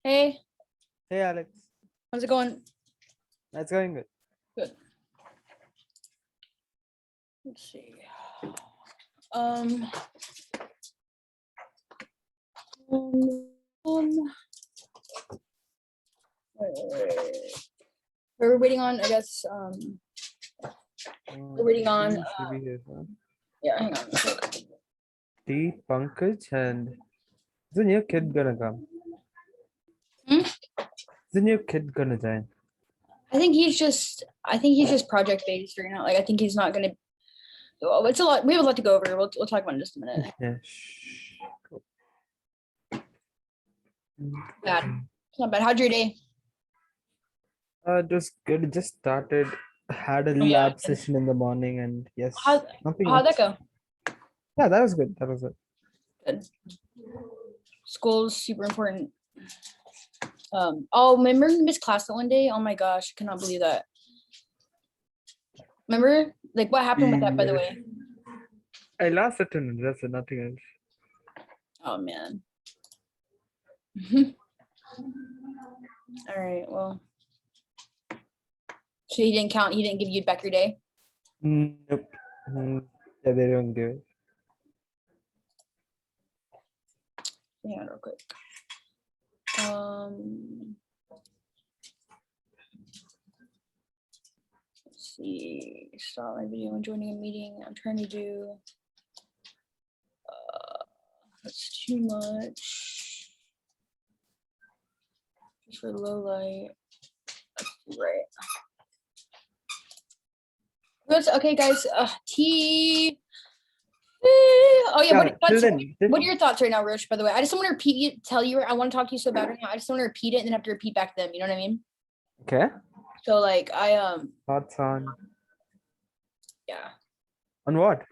Hey, Hey Alex, how's it going? that's going good. Good. Let's see. Um, um, um, we're waiting on, I guess, we're waiting on, He should be here, huh? yeah, hang on. a sec. T Pankaj and is the new kid gonna come? Hmm? Is the new kid gonna join? I think he's just project based right now. Like, I think he's not gonna, well, it's a lot, we have a lot to go over. We'll talk about it in just a minute. Yeah. Shh. Cool. Bad. It's not bad. How'd your day? It was good. It just started. Had a Oh, yeah. lab session in the morning, and yes, nothing How'd that much. go? Yeah, that was good. That was it. Good. School's super important. Oh, remember Miss Class that one day? Oh my gosh, I cannot believe that. Remember, like, what happened with that, by the way? I lost attendance. That's it, nothing else. Oh man. All right, well. So he didn't count, he didn't give you back your day? Nope. Yeah, they don't give it. Hang on real quick. Let's see. Start my video and joining a meeting. I'm trying to do. That's too much. Just for low light. Right. That's okay, guys. T. Oh yeah, Yeah, till what are your thoughts right now, Roche? By the way, I just want to repeat it, tell you. I want to talk to you so bad right now. I just want to repeat it and then have to repeat back to them. You know what I mean? Okay. So like Thoughts on yeah, what?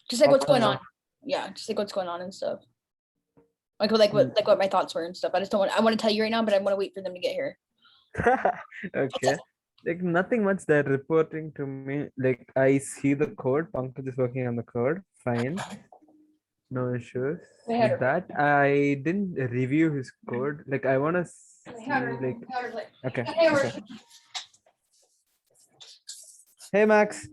just like what's Thoughts going on. Yeah, just like what's going on and stuff. Like what my thoughts were and stuff. I want to tell you right now, but I want to wait for them to get here. Okay. Like nothing much they're reporting to me. Like I see the code. Pankaj is working on the code. Fine. No issues with that. I didn't review his code. Like I wanna see like okay. Okay. Hey Max.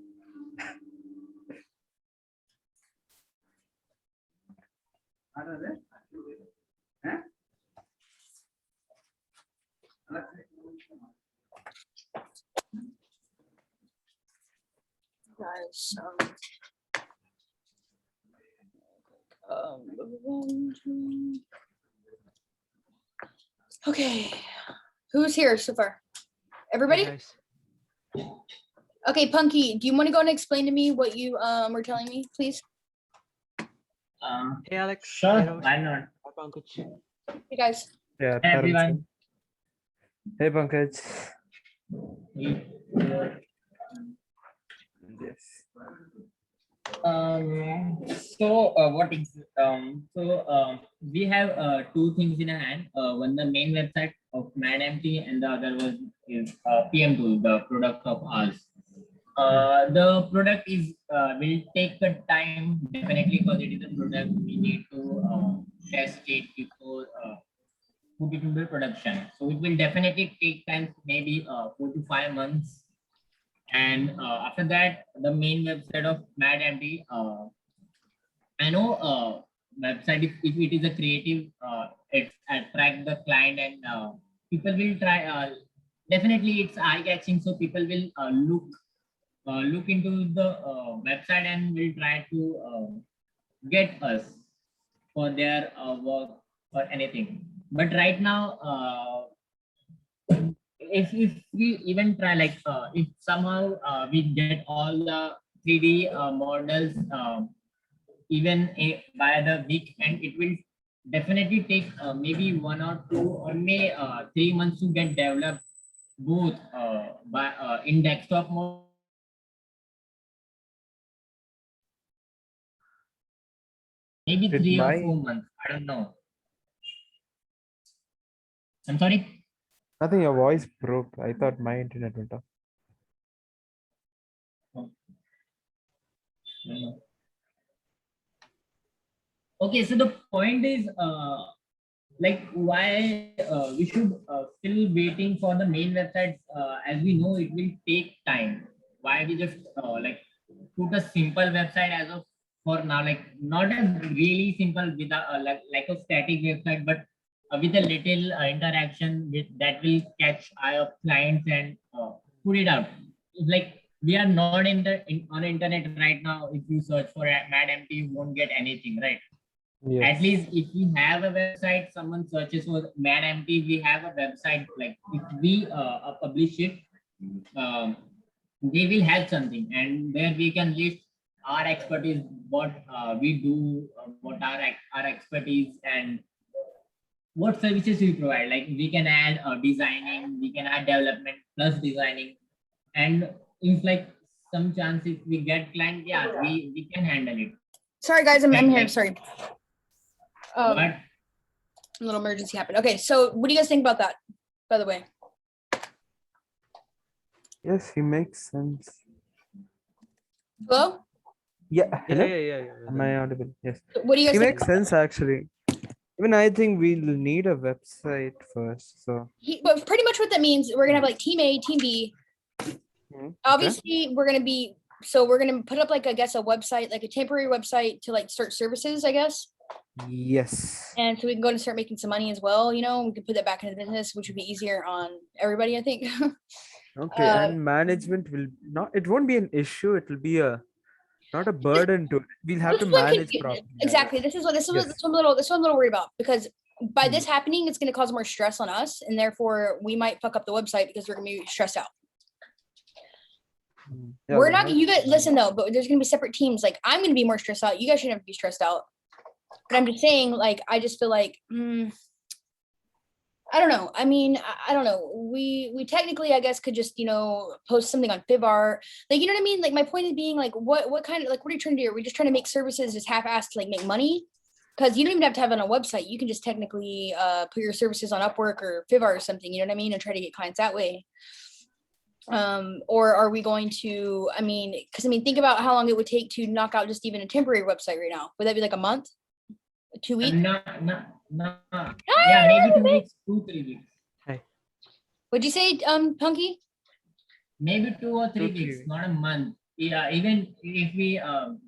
Guys, okay, who's here so far? Everybody? Yes. Okay, Punky, do you want to go and explain to me what you were telling me, please? Hey Alex. Sure, Hey Rosh. why not? Hi Pankaj. Hey guys. Yeah, Hey, everyone. Hey Pankaj. Yes. We have two things in hand. One the main website of MadMT and the other was is PM2, the product of ours. The product is will take the time definitely because it is a product we need to test it before put it into production. So it will definitely take time, maybe 4 to 5 months. And after that, the main website of MadMD, I know website, if it is a creative, it attract the client and people will try, definitely it's eye-catching, so people will look into the website and will try to get us for their work or anything. But right now, if we even try, like if somehow we get all the 3D models even by the week, and it will definitely take maybe 1 or 2 or maybe 3 months to get developed both by in desktop mode. Maybe 3 or 4 months. I don't know. I'm sorry. I think your voice broke. I thought my internet went off. Okay, so the point is, like why we should still waiting for the main website, as we know it will take time. Why we just like put a simple website as of for now, like not a really simple with a like a static website, but with a little interaction with that will catch eye of clients and put it out. Like we are not on the internet right now. If you search for MadMT, you won't get anything, right? Yes. At least if we have a website, someone searches for MadMT, we have a website. Like if we publish it, they will have something, and there we can list our expertise, what we do, what our expertise, and what services we provide. Like we can add designing, we can add development plus designing, and if like some chance if we get client, yeah, we can handle it. Sorry, guys, I'm here. Like- Sorry. But A little emergency happened. Okay, so what do you guys think about that, by the way? Yes, he makes sense. Hello? Yeah. Hello? Yeah. Am I audible? Yes. What do you He guys think? makes sense actually. Even I think we'll need a website first. So But pretty much what that means, we're gonna have like team A, team B. okay. Obviously, we're gonna put up like, I guess, a website, like a temporary website to like start services, I guess. Yes. And so we can go and start making some money as well, we can put that back into the business, which would be easier on everybody, I think. Okay. And management will not, it won't be an issue. It will be not a burden to it. We'll have This to is what manage confu- properly. Exactly. This is what Yes. I'm a little worried about, because by this happening, it's gonna cause more stress on us, and therefore we might fuck up the website because we're gonna be stressed out. Yeah, We're we'll not, have you to guys, manage. listen though, but there's gonna be separate teams. Like I'm gonna be more stressed out. You guys shouldn't have to be stressed out. But I'm just saying, like, I just feel like, I don't know. I mean, I don't know. We technically, I guess, could just, post something on Fivar. Like, you know what I mean? Like, my point is being like, what kind of, like, what are you trying to do? Are we just trying to make services just half-assed to like make money? Because you don't even have to have it on a website. You can just technically put your services on Upwork or Fivar or something, you know what I mean? And try to get clients that way. Or are we going to, think about how long it would take to knock out just even a temporary website right now. Would that be like a month? 2 weeks? no. Yeah, maybe 2 weeks, 2-3 weeks. What'd you say, Punky? Maybe 2 or 3 2-3 weeks, weeks. not a month. Yeah, even if we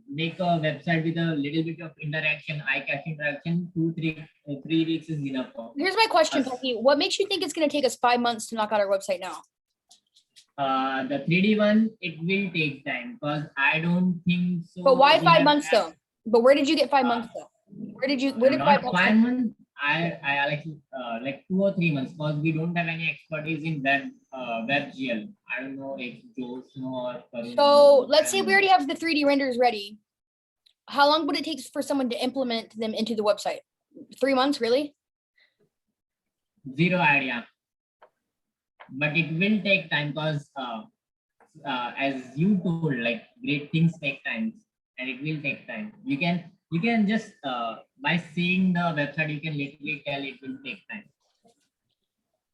make a website with a little bit of interaction, eye-catching interaction, 3 weeks is enough for. Here's my question, Us. Punky. What makes you think it's going to take us 5 months to knock out our website now? The 3D one, it will take time because I don't think so. But why we 5 have months that- though? But where did you get 5 months though? Where did 5 Not months 5 come? months. I like 2 or 3 months because we don't have any expertise in WebGL. I don't know if Joe know or Karun So know. let's say we already have the 3D renders ready. How long would it take for someone to implement them into the website? 3 months, really? Zero idea. But it will take time because as you told, like great things take time and it will take time. You can just by seeing the website, you can literally tell it will take time.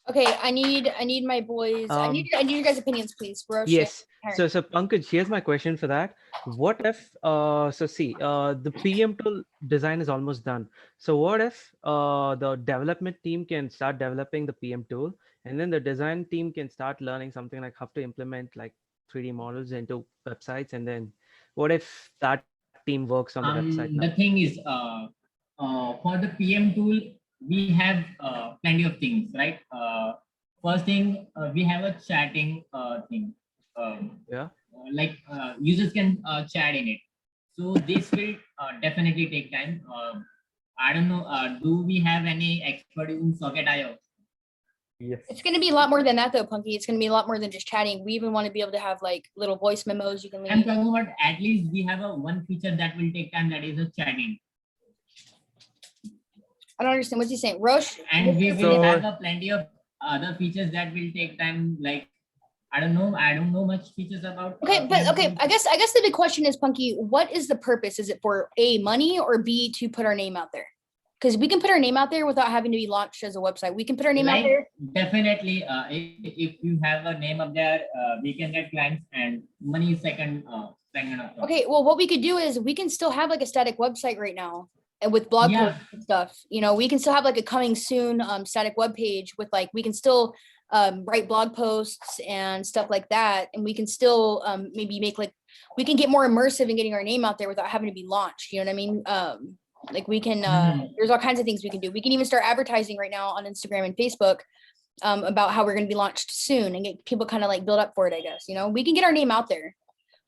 Okay, I need my boys. I need your guys' opinions, please. Roche, Yes. Karen. So Pankaj, here's my question for that. What if the PM tool design is almost done. So what if the development team can start developing the PM tool, and then the design team can start learning something like how to implement like 3D models into websites, and then what if that team works on the website now? The thing is, for the PM tool, we have plenty of things, right? First thing, we have a chatting thing. Yeah. Like users can chat in it. So this will definitely take time. I don't know. Do we have any expertise in Socket.io? Yes. It's going to be a lot more than that, though, Punky. It's going to be a lot more than just chatting. We even want to be able to have like little voice memos you can I'm leave. talking about at least we have one feature that will take time, that is a chatting. I don't understand. What's he saying? Roche? And we will So- have plenty of other features that will take time. Like I don't know much features about. Okay, but PM okay, tool. I guess the big question is, Punky, what is the purpose? Is it for A, money, or B, to put our name out there? Because we can put our name out there without having to be launched as a website. We can put our name out Like, there. definitely, if you have a name up there, we can get clients, and money is second. Second of all. Okay, well, what we could do is we can still have like a static website right now. and with blog Yeah. posts and stuff, you know, we can still have like a coming soon static web page with like, we can still write blog posts and stuff like that. And we can still maybe make like, we can get more immersive in getting our name out there without having to be launched. You know what I mean? Like we can, there's all kinds of things we can do. We can even start advertising right now on Instagram and Facebook about how we're going to be launched soon and get people kind of like build up for it, I guess. You know, we can get our name out there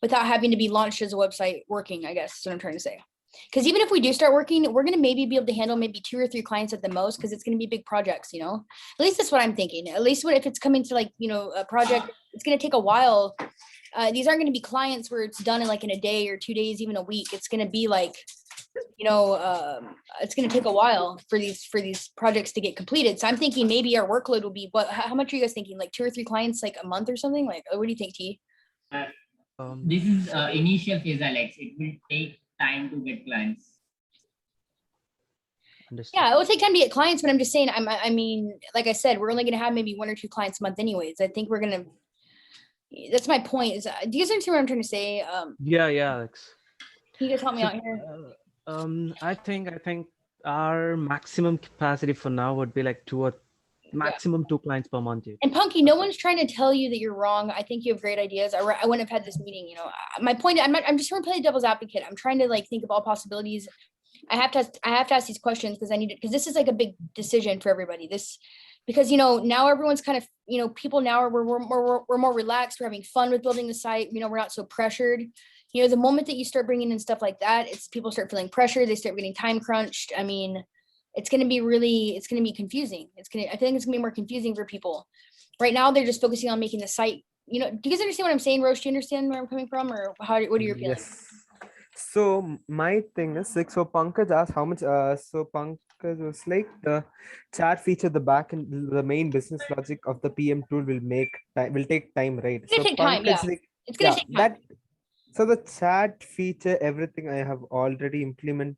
without having to be launched as a website working, I guess is what I'm trying to say. Because even if we do start working, we're going to maybe be able to handle maybe 2 or 3 clients at the most, because it's going to be big projects, you know. At least that's what I'm thinking. At least if it's coming to like, you know, a project, it's going to take a while. These aren't going to be clients where it's done in like in a day or 2 days, even a week. It's going to be like, you know, it's going to take a while for these projects to get completed. So I'm thinking maybe our workload will be, what, how much are you guys thinking? Like 2 or 3 clients, like a month or something? Like, what do you think, T? This is initial phase, Alex. It will take time to get clients. Understood. Yeah, it will take time to get clients, but I'm just saying, I mean, like I said, we're only going to have maybe 1 or 2 clients a month anyways. I think we're going to, that's my point. Is, do you guys understand what I'm trying to say? Yeah, Alex. Can you guys help me So, out here? I think our maximum capacity for now would be like 2 clients per month. And Punky, no one's trying to tell you that you're wrong. I think you have great ideas. I wouldn't have had this meeting, you know. My point, I'm just trying to play the devil's advocate. I'm trying to like think of all possibilities. I have to ask these questions because I need it, because this is like a big decision for everybody. Because, you know, now everyone's kind of, you know, people now are, we're more relaxed. We're having fun with building the site. You know, we're not so pressured. You know, the moment that you start bringing in stuff like that, it's people start feeling pressure. They start getting time crunched. I mean, it's going to be confusing. I think it's going to be more confusing for people. Right now, they're just focusing on making the site. You know, do you guys understand what I'm saying, Roche? Do you understand where I'm coming from, or what are your feelings? Yes. So my thing is like, so Pankaj asked how much, so Pankaj was like the chat feature, the back and the main business logic of the PM tool will take time, right? It's gonna take time, yeah. It's gonna take time. That, so the chat feature, everything I have already implemented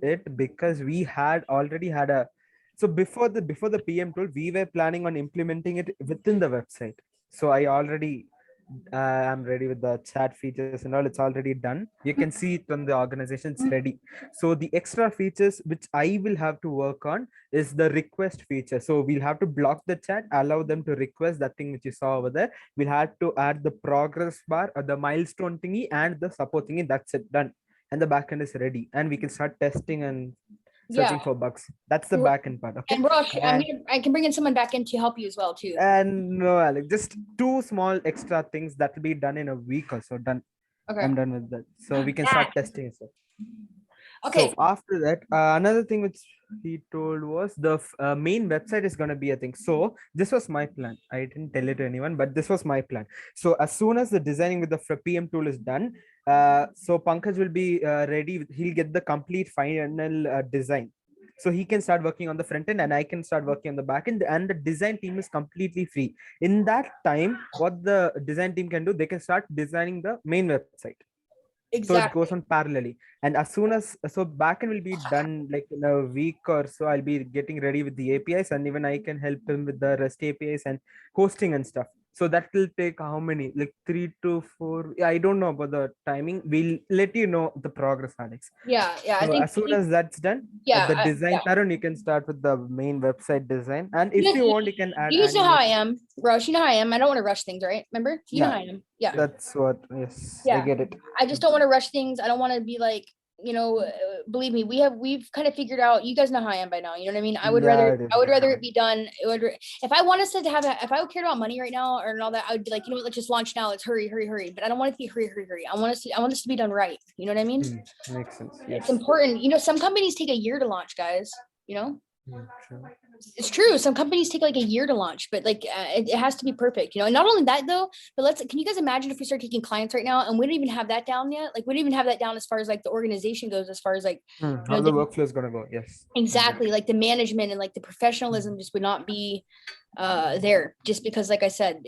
it, because we had already had a, so before the PM tool, we were planning on implementing it within the website. So I already, I'm ready with the chat features and all. It's already done. You can see it on the organization, it's ready. So the extra features which I will have to work on is the request feature. So we'll have to block the chat, allow them to request that thing which you saw over there. We'll have to add the progress bar or the milestone thingy and the support thingy. That's it, done. And the backend is ready. And we can start testing and searching for bugs. That's the backend part. Okay. And Rosh, I can bring in someone back in to help you as well too. And no, Alex, just 2 small extra things that will be done in a week or so. Done. Okay. I'm done with that. So we can start testing. So. Okay. So after that, another thing which he told was the main website is going to be a thing. So this was my plan. I didn't tell it to anyone, but this was my plan. So as soon as the designing with the PM tool is done, so Pankaj will be ready. He'll get the complete final design. So he can start working on the front end and I can start working on the back end, and the design team is completely free. In that time, what the design team can do, they can start designing the main website. Exactly. So it goes on parallelly. And as soon as, so backend will be done like in a week or so, I'll be getting ready with the APIs, and even I can help him with the REST APIs and hosting and stuff. So that will take how many, like 3 to 4. I don't know about the timing. We'll let you know the progress, Alex. Yeah. So I think as soon as that's done, the design pattern, you can start with the main website design. And if you want, you can add. You know how I am, Rosh. You know how I am. I don't want to rush things, right? Remember? You know how I am. Yeah. That's what. Yes. Yeah. I get it. I just don't want to rush things. I don't want to be like, you know, believe me, we've kind of figured out, you guys know how I am by now, you know what I mean? I would rather it be done. If I want us to have if I cared about money right now or all that, I would be like, you know what, let's just launch now. Let's hurry. But I don't want it to be hurry. I want this to be done right. You know what I mean? Makes sense. Yes. It's important. You know, some companies take a year to launch, guys, you know? True. It's true. Some companies take like a year to launch, but like it has to be perfect, you know. And not only that though, but can you guys imagine if we start taking clients right now and we don't even have that down yet? Like we don't even have that down as far as like the organization goes, as far as like how the workflow is gonna go. Yes. Exactly. Like the management and like the professionalism just would not be there, just because like I said,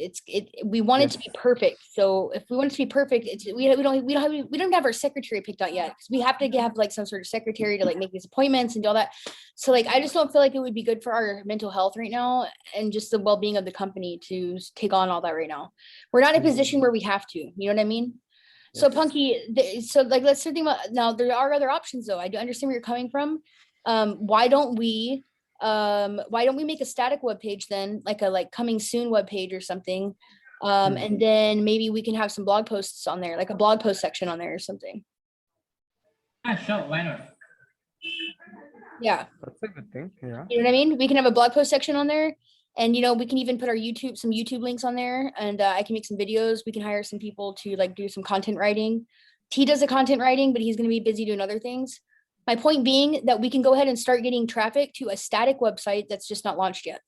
we want it to be perfect. So if we want it to be perfect, we don't have our secretary picked out yet, because we have to have like some sort of secretary to like make these appointments and do all that. So like I just don't feel like it would be good for our mental health right now and just the well-being of the company to take on all that right now. We're not in a position where we have to, you know what I mean? So Yes. Punky, so like let's think about now. There are other options though. I do understand where you're coming from. Why don't we make a static web page then, like a coming soon web page or something? And then maybe we can have some blog posts on there, like a blog post section on there or something. Yeah, sure. Why not? Yeah. That's a good thing. Yeah. You know what I mean? We can have a blog post section on there, and we can even put our some YouTube links on there, and I can make some videos. We can hire some people to like do some content writing. T does the content writing, but he's going to be busy doing other things. My point being that we can go ahead and start getting traffic to a static website that's just not launched yet.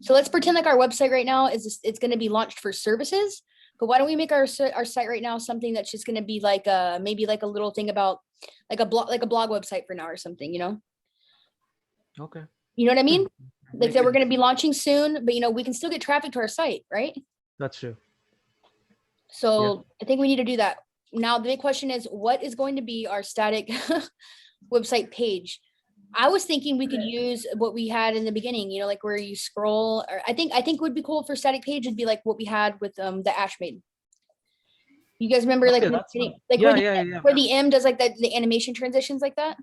So let's pretend like our website right now it's going to be launched for services, but why don't we make our site right now something that's just going to be like maybe like a little thing about like a blog website for now or something, Okay. You know what I mean? Like that we're Makes going to be launching soon, but we can still get traffic to our site, right? That's true. So I think we need to do that. Now the big question is, what is going to be our static website page? I was thinking we could use what we had in the beginning, like where you scroll, or I think would be cool for static page would be like what we had with the Ash Maiden. You guys remember like, Okay, in the that's beginning, fine. like Yeah, where yeah, yeah. where the M does like the animation transitions like that?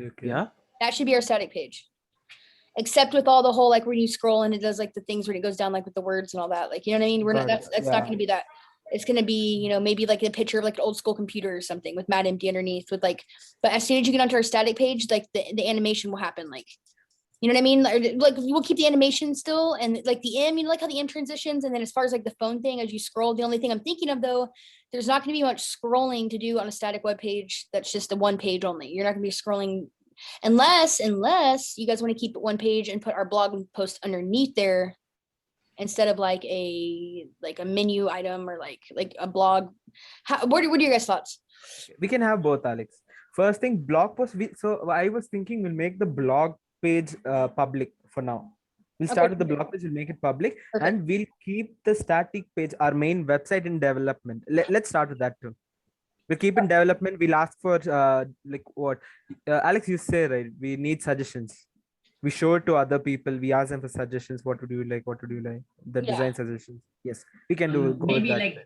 Okay. Yeah. That should be our static page. Except with all the whole like when you scroll and it does like the things when it goes down like with the words and all that. Like, you know what I mean? We're not Got it. that's not Yeah. gonna be that. It's gonna be, maybe like a picture of like an old school computer or something with Mad Empty underneath with like, but as soon as you get onto our static page, like the animation will happen. Like, you know what I mean? Like we'll keep the animation still and like the M, like how the M transitions. And then as far as like the phone thing, as you scroll, the only thing I'm thinking of though, there's not gonna be much scrolling to do on a static web page. That's just a one page only. You're not gonna be scrolling unless you guys want to keep it one page and put our blog post underneath there instead of like a menu item or like a blog. What are your guys' thoughts? We can have both, Alex. First thing, blog post. So I was thinking we'll make the blog page public for now. We'll start with the blog page, we'll make it public, Perfect. and we'll keep the static page, our main website, in development. Let's start with that too. We'll keep in development. We'll ask for like what Alex, you say, right? We need suggestions. We show it to other people. We ask them for suggestions. What would you like? What would you like? The Yeah. design suggestions. Yes, we can go with Maybe that. like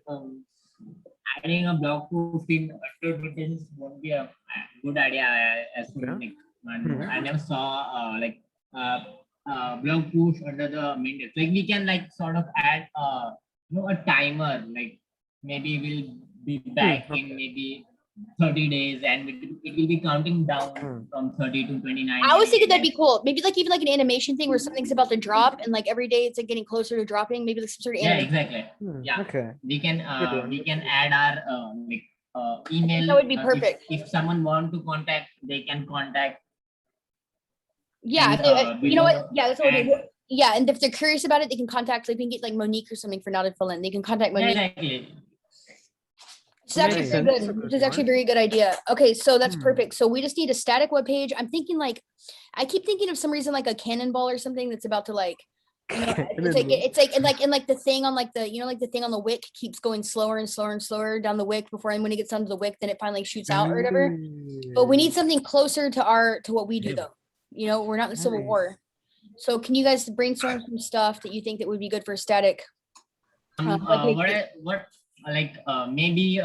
adding a blog post in details won't be a good idea as for Yeah. like I never saw blog post under the main text. Like we can like sort of add a timer, like maybe we'll be back in maybe 30 days and it will be counting down from 30 to 29. I was thinking that'd be cool. Maybe like even like an animation thing where something's about to drop and like every day it's like getting closer to dropping. Maybe like some sort of Yeah, animation. exactly. Yeah. Okay. We can one. we can add our email. That would be if- perfect. If someone want to contact, they can contact. Yeah, And, if they- you know what? we Yeah, that's what we'll do. and- Yeah, and if they're curious about it, they can contact. Like we can get like Monique or something for Not to Fill In. They can contact Yeah, Monique. exactly. This is actually Makes very sense. good. This is actually a very good idea. Okay, so that's Hmm. perfect. So we just need a static web page. I'm thinking like, I keep thinking of some reason like a cannonball or something that's about to like, it's like the thing on like the like the thing on the wick keeps going slower and slower and slower down the wick before, and when it gets onto the wick, then it finally shoots out or whatever. But we need something closer to what we do though. We're not in the Civil Nice. War. So can you guys brainstorm some stuff that you think that would be good for static? Maybe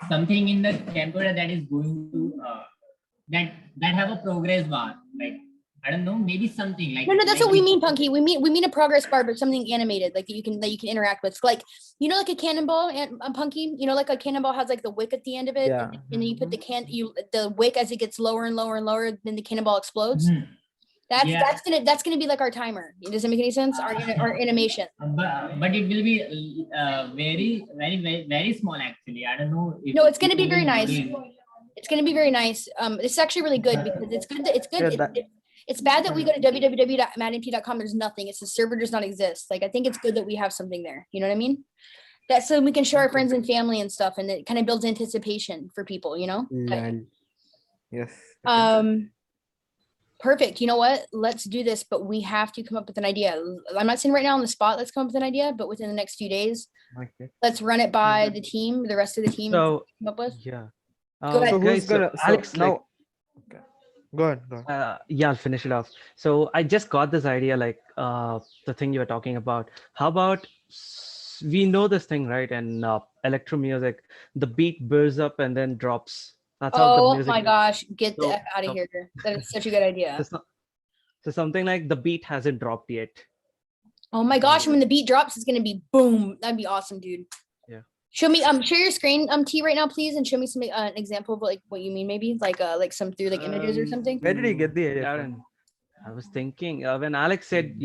something in the template that is going to that have a progress bar, like I don't know, maybe something like No, that's what we mean, Punky. We mean a progress bar, but something animated, like that you can interact with. Like like a cannonball and Punky. Like a cannonball has like the wick at the end of it, Yeah. and then you put the wick as it gets lower and lower and lower, then the cannonball explodes. Mhm. Yeah. That's gonna be like our timer. Does it make any sense? Our animation. But it will be very, very, very, very small actually. I don't know. No, it's gonna be it very will nice. really- It's gonna be very nice. It's actually really good because it's good. It's good. Yeah, It's bad that we go to www.madmp.com. There's nothing. It's the server does not exist. Like I think it's good that we have something there. You know what I mean? That's so we can show our friends and family and stuff, and it kind of builds anticipation for people. Lol. Yes. Perfect. You know what? Let's do this, but we have to come up with an idea. I'm not saying right now on the spot, let's come up with an idea, but within the next few days, Okay. let's run it by the team, the rest of the team. So come up with. yeah. Go ahead. So Guys, who's gonna? So Alex, now. like, Okay. Go ahead. Go ahead. yeah, I'll finish it off. So I just got this idea, like the thing you were talking about. How about we know this thing, right? And electro music, the beat bursts up and then drops. That's how the Oh music my goes. gosh, get the So- F out of so- here. That is such a good idea. So something like the beat hasn't dropped yet. Oh my gosh, and when the beat drops, it's gonna be boom. That'd be awesome, dude. Yeah. Show me share your screen T right now, please, and show me some an example of like what you mean, maybe like some through like images or something. Where did he get the idea Darren, from? I was thinking when Alex said,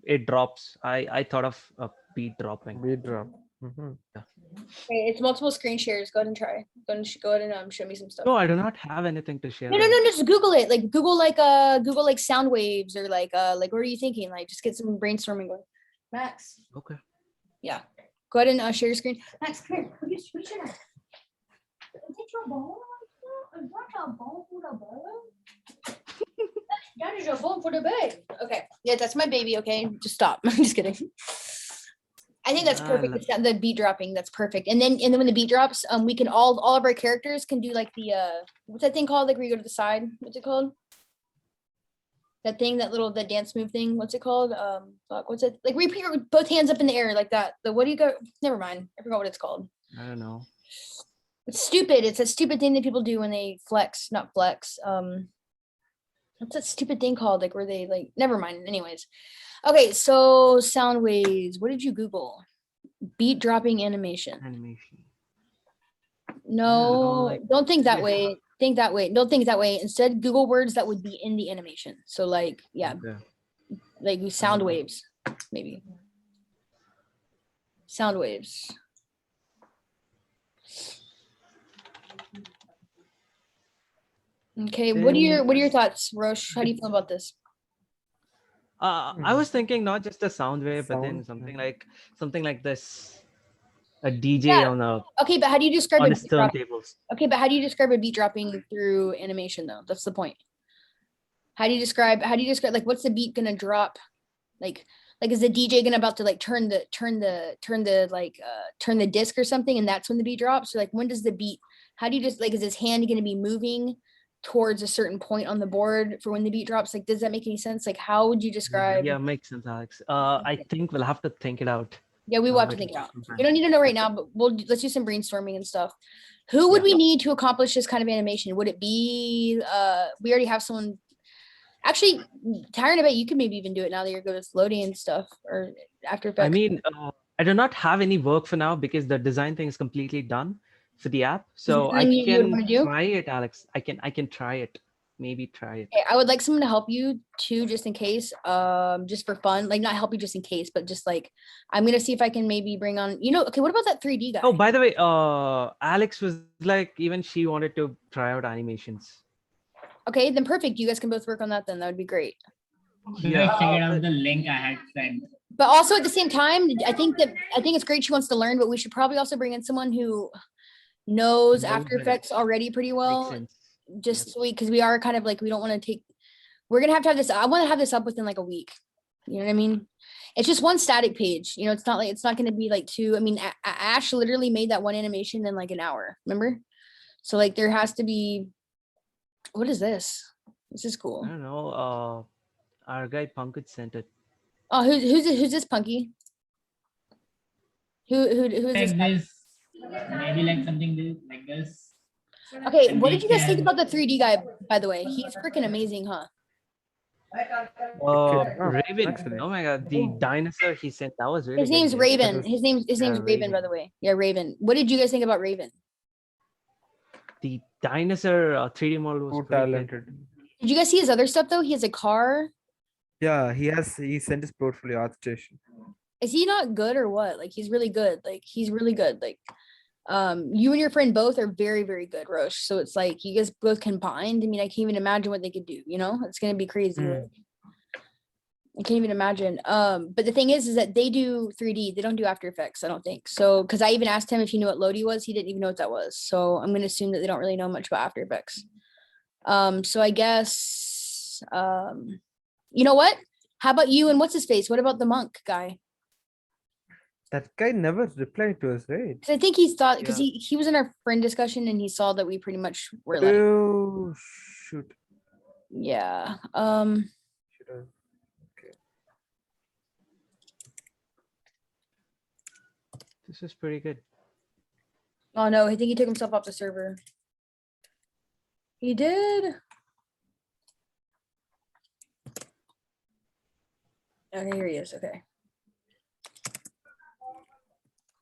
it drops, I thought of a beat dropping. Beat drop. Mhm. Okay, it's multiple screen shares. Go ahead and try. Go ahead and show me some stuff. No, I do not have anything to share. No, just Google it. Like Google like sound waves or like what are you thinking? Like just get some brainstorming going. Max. Okay. Yeah. Go ahead and share your screen. Max, come here. What should I? Is it your ball? Is that your ball for the ball? That is your ball for the bed. Okay. Yeah, that's my baby. Okay. Just stop. I'm just kidding. I think that's perfect. It's got the beat dropping. That's perfect. And then when the beat drops, we can all of our characters can do like the what's that thing called? Like where you go to the side. What's it called? That thing, that dance move thing. What's it called? Fuck, what's it? Like repeat both hands up in the air like that. The what do you go? Never mind. I forgot what it's called. I don't know. It's stupid. It's a stupid thing that people do when they flex, not flex. What's that stupid thing called? Like where they like, never mind. Anyways. Okay, so sound waves. What did you Google? Beat dropping animation. Animation. No, don't think that way. Think that way. Don't think that way. Instead, Google words that would be in the animation. So like, yeah, Okay. like sound waves, maybe. Sound waves. Okay, what are your thoughts, Roche? How do you feel about this? I was thinking not just a sound wave, but then Sound, something like this, a DJ Yeah. on a Okay, but how do you describe on a his beat drop? turntables. Okay, but how do you describe a beat dropping through animation though? That's the point. How do you describe like what's the beat gonna drop? Like is the DJ gonna about to like turn the disc or something and that's when the beat drops? Or like when does the beat, how do you just like, is his hand gonna be moving towards a certain point on the board for when the beat drops? Like, does that make any sense? Like, how would you describe? Yeah, makes sense, Alex. I think we'll have to think it out. Yeah, we will have to think it out. We don't need to know right now, but let's do some brainstorming and stuff. Who would we need to accomplish this kind of animation? Would it be we already have someone? Actually, Tyron, I bet you could maybe even do it now that you're good with loading and stuff or After Effects. I mean, I do not have any work for now because the design thing is completely done for the app. So I something you would wanna can do? try it, Alex. I can try it. Maybe try it. Okay, I would like someone to help you too, just in case, just for fun. Like not help you just in case, but just like I'm gonna see if I can maybe bring on. Okay, what about that 3D guy? Oh, by the way, Alex was like, even she wanted to try out animations. Okay, then perfect. You guys can both work on that then. That would be great. You guys check out the link I had sent. But also at the same time, I think it's great she wants to learn, but we should probably also bring in someone who knows Knows After it. Effects already pretty Makes well. sense. Just because we are kind of like, we don't want to take, we're gonna have to have this. I want to have this up within like a week. You know what I mean? It's just one static page. It's not going to be like two. I mean, Ash literally made that one animation in like an hour. Remember? So like there has to be. What is this? This is cool. I don't know. Our guy Pankaj sent it. Oh, who's this Punky? Who's Like this? Guy? this, maybe like something like this. Okay, And what we did you guys think can- about the 3D guy? By the way, he's freaking amazing, huh? Raven. actually. Oh my god, the dinosaur he sent, that was really His good. name's Yeah. Raven. was- His name's Raven, Raven. by the way. Yeah, Raven. What did you guys think about Raven? The dinosaur 3D model was Too pretty good. talented. Did you guys see his other stuff though? He has a car. Yeah, he sent his portfolio ArtStation. Is he not good or what? Like he's really good. Like he's really good. Like you and your friend both are very, very good, Roche. So it's like you guys both combined. I mean, I can't even imagine what they could do, It's gonna be crazy. Mm. I can't even imagine. But the thing is that they do 3D. They don't do After Effects, I don't think. So because I even asked him if he knew what Lodi was, he didn't even know what that was. So I'm gonna assume that they don't really know much about After Effects. So I guess you know what? How about you and what's his face? What about the monk guy? That guy never replied to us, right? Because I think he thought because Yeah. he was in our friend discussion and he saw that we pretty much were like, Oh shoot. yeah. Should have. Okay. This is pretty good. Oh no, I think he took himself off the server. He did. Okay, here he is. Okay.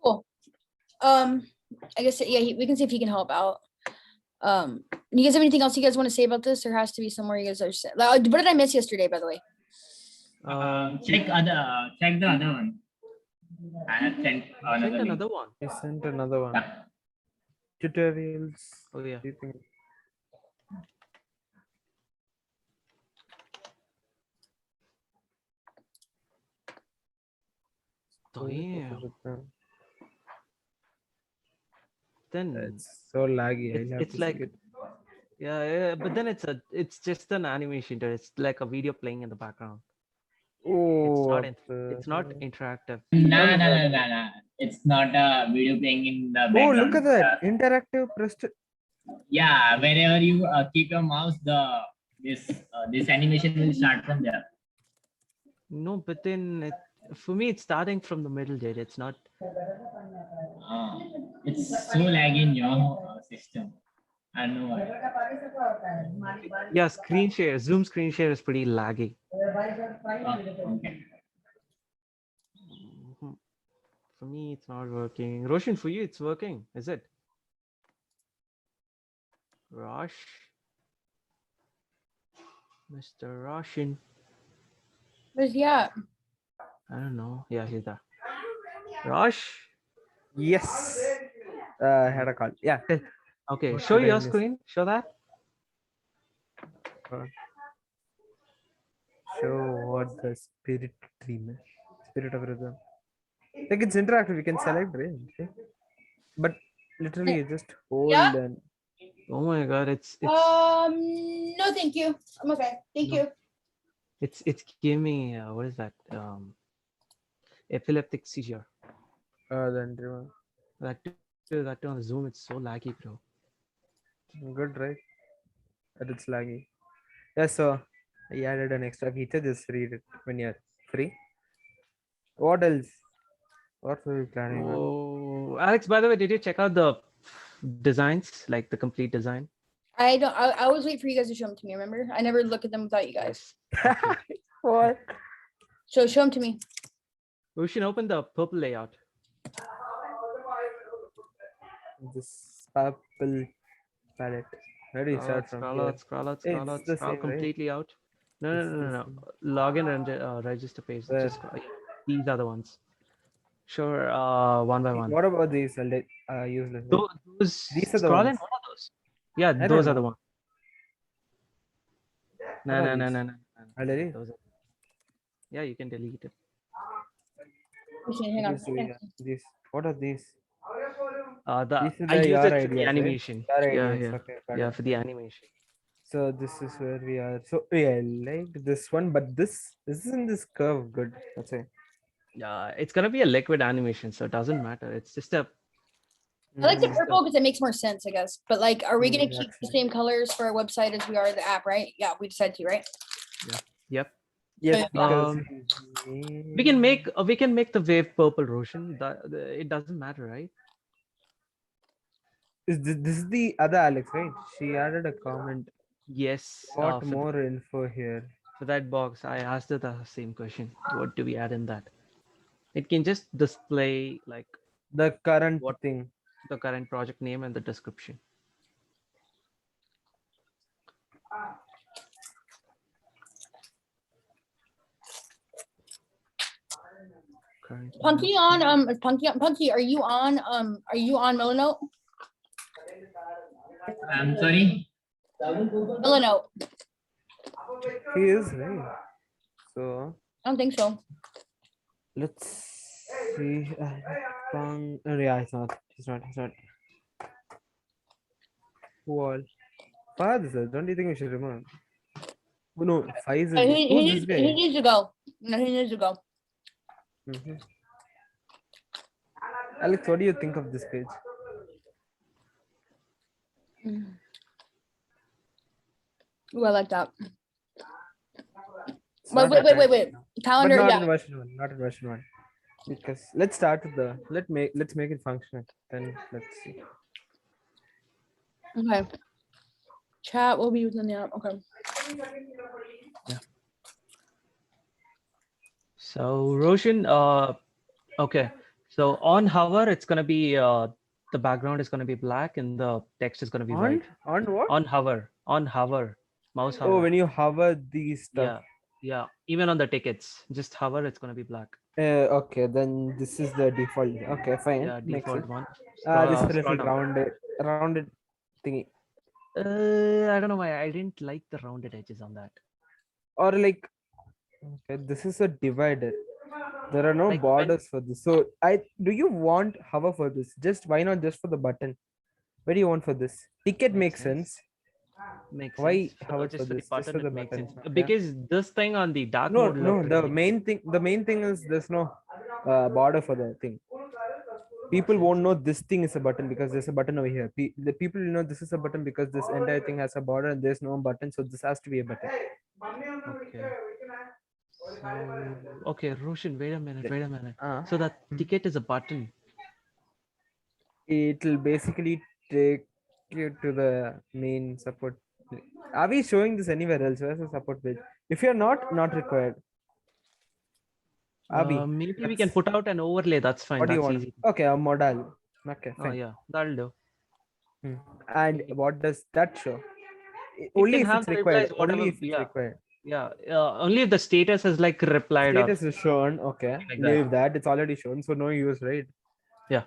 Cool. I guess yeah, we can see if he can help out. You guys have anything else you guys want to say about this? There has to be somewhere you guys are. What did I miss yesterday, by the way? Check the other one. I have sent Send another link. another one. I sent another one. Yeah. Tutorials. Oh yeah. Do you think- Damn. Then It's so laggy. I'll have it's to like check it. yeah, but then it's just an animation. It's like a video playing in the background. Oh, what It's not interactive. No. It's not a video playing in the Oh, background. look at that. Interactive pressed. Yeah, wherever you keep your mouse, this animation will start from there. No, but then for me, it's starting from the middle, dude. It's not. It's so laggy in your system. I know why. Yeah, screen share. Zoom screen share is pretty laggy. Okay. Mhm. For me, it's not working. Roshan, for you, it's working, is it? Rosh, Mr. Roshan. Where's he at? I don't know. Yeah, he's there. Rosh. Yes. I had a call. Yeah. Okay, What show did I your miss? screen. Show that. Show what the spirit dream is. Spirit of rhythm. Like it's interactive. You can select range. But literally you just hold Yeah. and Oh my God, it's No, thank you. I'm okay. Thank No. you. it's giving me what is that? Epileptic seizure. then remember. That on Zoom, it's so laggy, bro. Good, right? But it's laggy. Yeah, so I added an extra feature. Just read it when you're free. What else? What were we planning on? Oh, Alex, by the way, did you check out the designs, like the complete design? I don't. I always wait for you guys to show them to me. Remember, I never look at them without you guys. Okay. What? So show them to me. We should open the purple layout. This purple palette. Where do you Scroll start out, from scroll here? out, scroll out, It's scroll out, the scroll same, right? completely out. No, It's no, no, the no, same. no. Login and register page. Where? Just these are the ones. Sure. One by one. What about these? Useless. Those These are the scroll in. ones. What are those? Yeah, don't those are the know. ones. No, What are no, no, these? no, no. I'll delete. Those are... Yeah, you can delete it. Okay, hang on. These, these. What are these? The These are I the use your it for ideas, the right? animation. Your Yeah, ideas. yeah, Okay, got yeah, it. for the animation. So this is where we are. So yeah, I like this one, but this isn't this curve good. That's it. Yeah, it's gonna be a liquid animation, so it doesn't matter. It's just a I like the Mhm. purple because it makes more sense, I guess. But like, are we gonna keep the Exactly. same colors for our website as we are the app, right? Yeah, we decided to, right? yep. Yes, because We can make the wave purple, Roshan. It doesn't matter, right? this is the other Alex, right? She added a comment. Yes. What For more info here? for that box, I asked her the same question. What do we add in that? It can just display like The current What? thing. the current project name and the description. Current Punky on Punky, are you on Milanote? I'm sorry. Milanote. He is right. So I don't think so. let's see. Yeah, it's not. He's not. He's not. Wall. Father, don't you think we should remove? Oh, no, Faisal. Who's this guy? He needs to go. No, he needs to go. Mhm. Alex, what do you think of this page? Ooh, I like that. It's not Wait. attractive. Wait. But Calendar, not yeah. in version 1. Not in version 1. because let's start with the let's make it functional. Then let's see. Okay. Chat will be within the app. Okay. So Roshan, okay. So on hover, it's gonna be the background is gonna be black and the text is gonna be white. On what? On hover, mouse hover. Oh, when you hover these stuff. Yeah. Even on the tickets, just hover, it's gonna be black. Okay, then this is the default. Okay, fine. Yeah, Makes default sense. one. This is a Scroll little down. rounded thingy. I don't know why I didn't like the rounded edges on that. Or like, okay, this is a divider. There are no Like when- borders for this. So do you want hover for this? Just why not just for the button? What do you want for this? Ticket makes sense. Makes Why sense. hover Just for for the this? Just button, for the it makes button. sense. Yeah. Because this thing on the dark No, mode. no. looked The really- main thing is there's no border for the thing. People won't know this thing is a button because there's a button over here. The people will know this is a button because this entire thing has a border and there's no button, so this has to be a button. Okay. So, okay, Roshan, wait a minute. Uh, So that ticket is a button. it will basically take you to the main support. Are we showing this anywhere else? Where's the support page? If you're not required. Abi, Maybe we that's- can put out an overlay. That's fine. what do you That's want? easy. Okay, a modal. Okay, Oh fine. yeah, that'll do. And what does that show? It Only can if have it's the required. replies, whatever. Only if it's Yeah, required. yeah. Only if the status is like replied or Status is shown. Okay, like that. leave that. It's already shown, so no use, right? Yeah.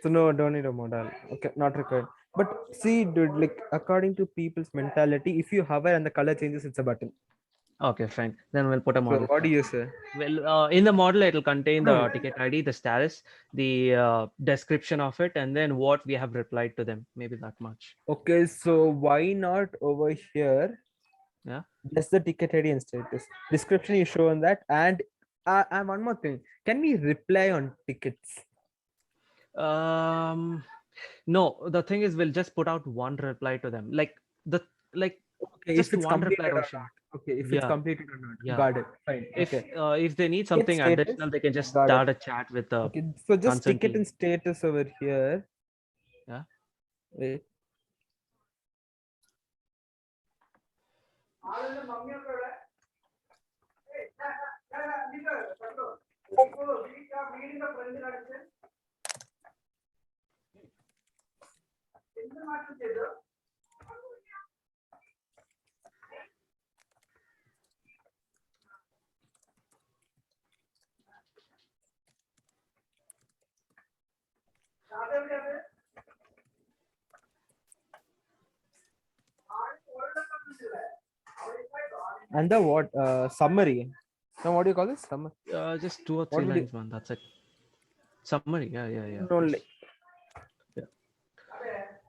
So no, don't need a modal. Okay, not required. But see, dude, like according to people's mentality, if you hover and the color changes, it's a button. Okay, fine. Then we'll put a So model. what do you say? Well, in the model, it'll contain the No. ticket ID, the status, the description of it, and then what we have replied to them. Maybe that much. Okay, so why not over here? Yeah. Just the ticket ID and status. Description is shown that, and one more thing. Can we reply on tickets? No, the thing is, we'll just put out one reply to them, like Okay, just if it's one reply, completed or Roshan. not. Okay, if it's Yeah. completed or not. Yeah. Got it. Fine. If Okay. if they need something status, additional, they can just got it. start a chat with the. Okay. So just concerned ticket team. and status over here. Yeah. Wait. And the what summary? Now what do you call this? Summary. Just 2 or What 3 would you- lines, man. That's it. Summary. Yeah. No, like,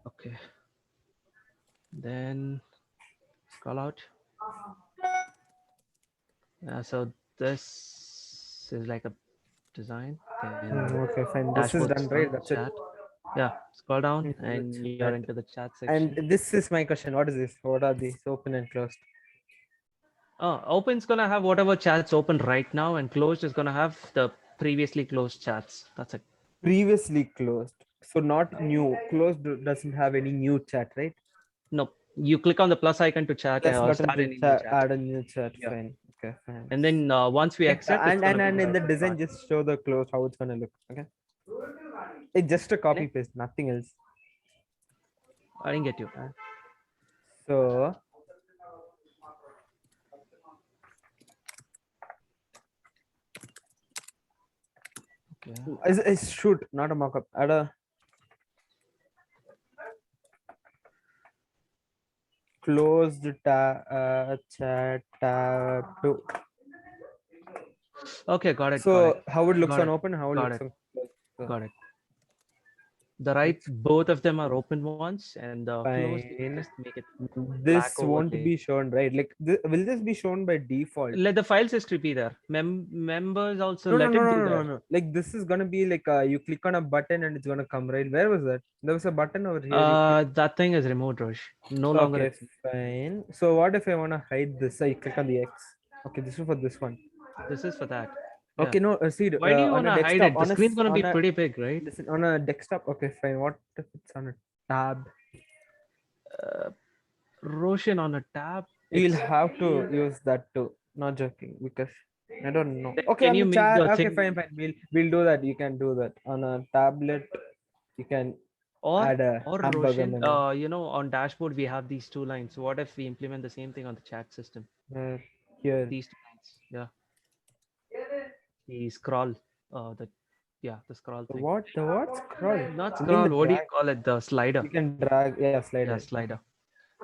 Okay. Then scroll out. So this is like a design. Then okay, fine. This is dashboard done, right? scroll, That's it. chat. Yeah, scroll down Mm, and that's you're that. into the chat section. And this is my question. What is this? What are these? Open and closed. Open's gonna have whatever chats open right now, and closed is gonna have the previously closed chats. That's it. Previously closed. So not new. Closed doesn't have any new chat, right? No, you click on the plus icon to chat Plus or button start to any new chat, chat. add a new chat. Yeah. Fine. Okay, fine. And then once we accept, it's and gonna and be in the the design, start. just show the close how it's gonna look. Okay. It's just a copy paste, nothing else. I didn't get you. So Okay. it's shoot, not a mockup. Add a closed chat tab 2. Okay, got it. So how it looks Got on it. open, how it Got looks it. on closed. Got it. The right, both of them are open ones, and the closed, you can Fine. just make it. This black won't overlay. be shown, right? Like will this be shown by default? Let the files history be there. Members also No, let no, it no, be no, there. no. Like this is gonna be like you click on a button and it's gonna come, right? Where was that? There was a button over here. You That thing is removed, Rosh. No click- longer. Okay, fine. So what if I wanna hide this? I click on the X. Okay, this is for this one. This is for that. Okay, no, see, Why do you on want a to hide desktop, it? The screen's gonna be pretty big, right? listen, on a desktop. Okay, fine. What if it's on a tab? Roshan on a tab. We'll It's have to use that too. Not joking, because I don't know. then Okay, can on you the make chat. the Okay, thing fine. We'll do that. You can do that on a tablet. You can or add a hamburger Roshan? menu. On dashboard we have these two lines. What if we implement the same thing on the chat system? Here. These two lines. Yeah. The scroll. The scroll The thing. what? The what? Scroll. Not You mean scroll. the What do you drag? call it? The slider. You can drag. Yeah, slide Yeah, it. slider.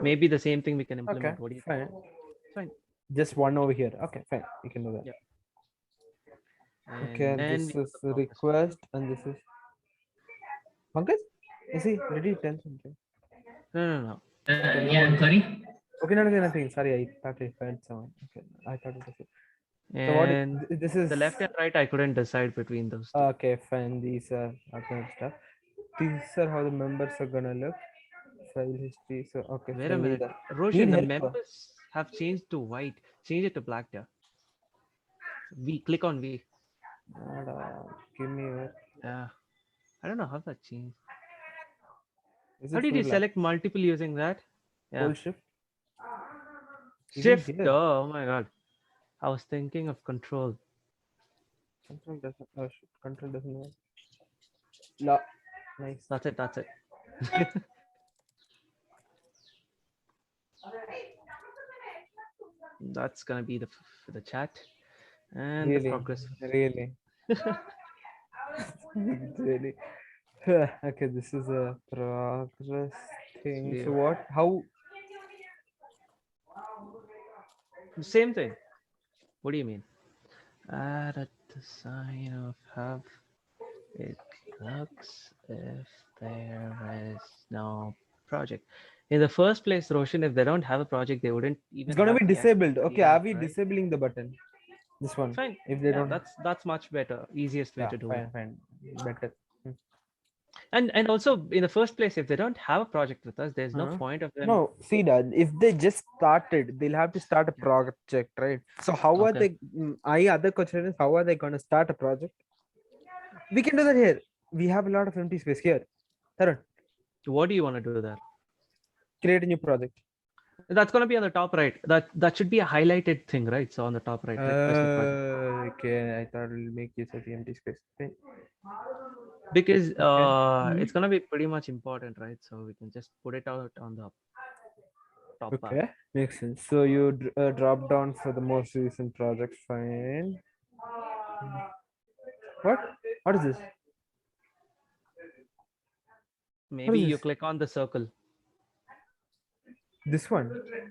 Maybe the same thing we can Okay, implement. What do you think? fine. Fine. Just one over here. Okay, fine. You can do that. Yeah. Okay, And then this we have is the the progress. request, and this is Pankaj. Is he? Did he tell something? No. Yeah, I'm sorry. Okay, nothing. Sorry, I thought I heard someone. Okay, I thought it was it. So what? And This is the left and right, I couldn't decide between those two. okay. Fine. These are other stuff. These are how the members are gonna look. File history. So okay. Wait a Fine. minute. Need Roshan, the help? members have changed to white. Change it to black there. V. Click on V. Give me a. Yeah. I don't know how that changed. Is How it did you full select multiple using that? Yeah. Hold shift? Even Shift. here. Oh my god. I was thinking of control. Control doesn't. Control doesn't work. La. Nice. That's it. That's gonna be the chat and the Really, progress. really, really. Okay, this is a progress thing. Yeah. So what? How? Same thing. What do you mean? Add a design of how it looks if there is no project. In the first place, Roshan, if they don't have a project, they wouldn't even. It's gonna have be the access disabled. to Okay, the are app, we right? disabling the button? This one. Fine. If they Yeah, don't. that's much better. Easiest way Yeah, to do it. fine. Better. And also in the first place, if they don't have a project with us, there's no Huh? point of them. No, see that if they just started, they'll have to start a project, right? So how are Okay. they? Other question is how are they gonna start a project? We can do that here. We have a lot of empty space here. Tarun, What do you want to do there? create a new project. That's gonna be on the top right. That should be a highlighted thing, right? So on the top right, request a project. Okay, I thought it'll make use of the empty space. Okay. Because Okay. it's gonna be pretty much important, right? So we can just put it out on the top bar. Okay, makes sense. So you drop down for the most recent project. Fine. What? What is this? Maybe you this? click on the circle. This one.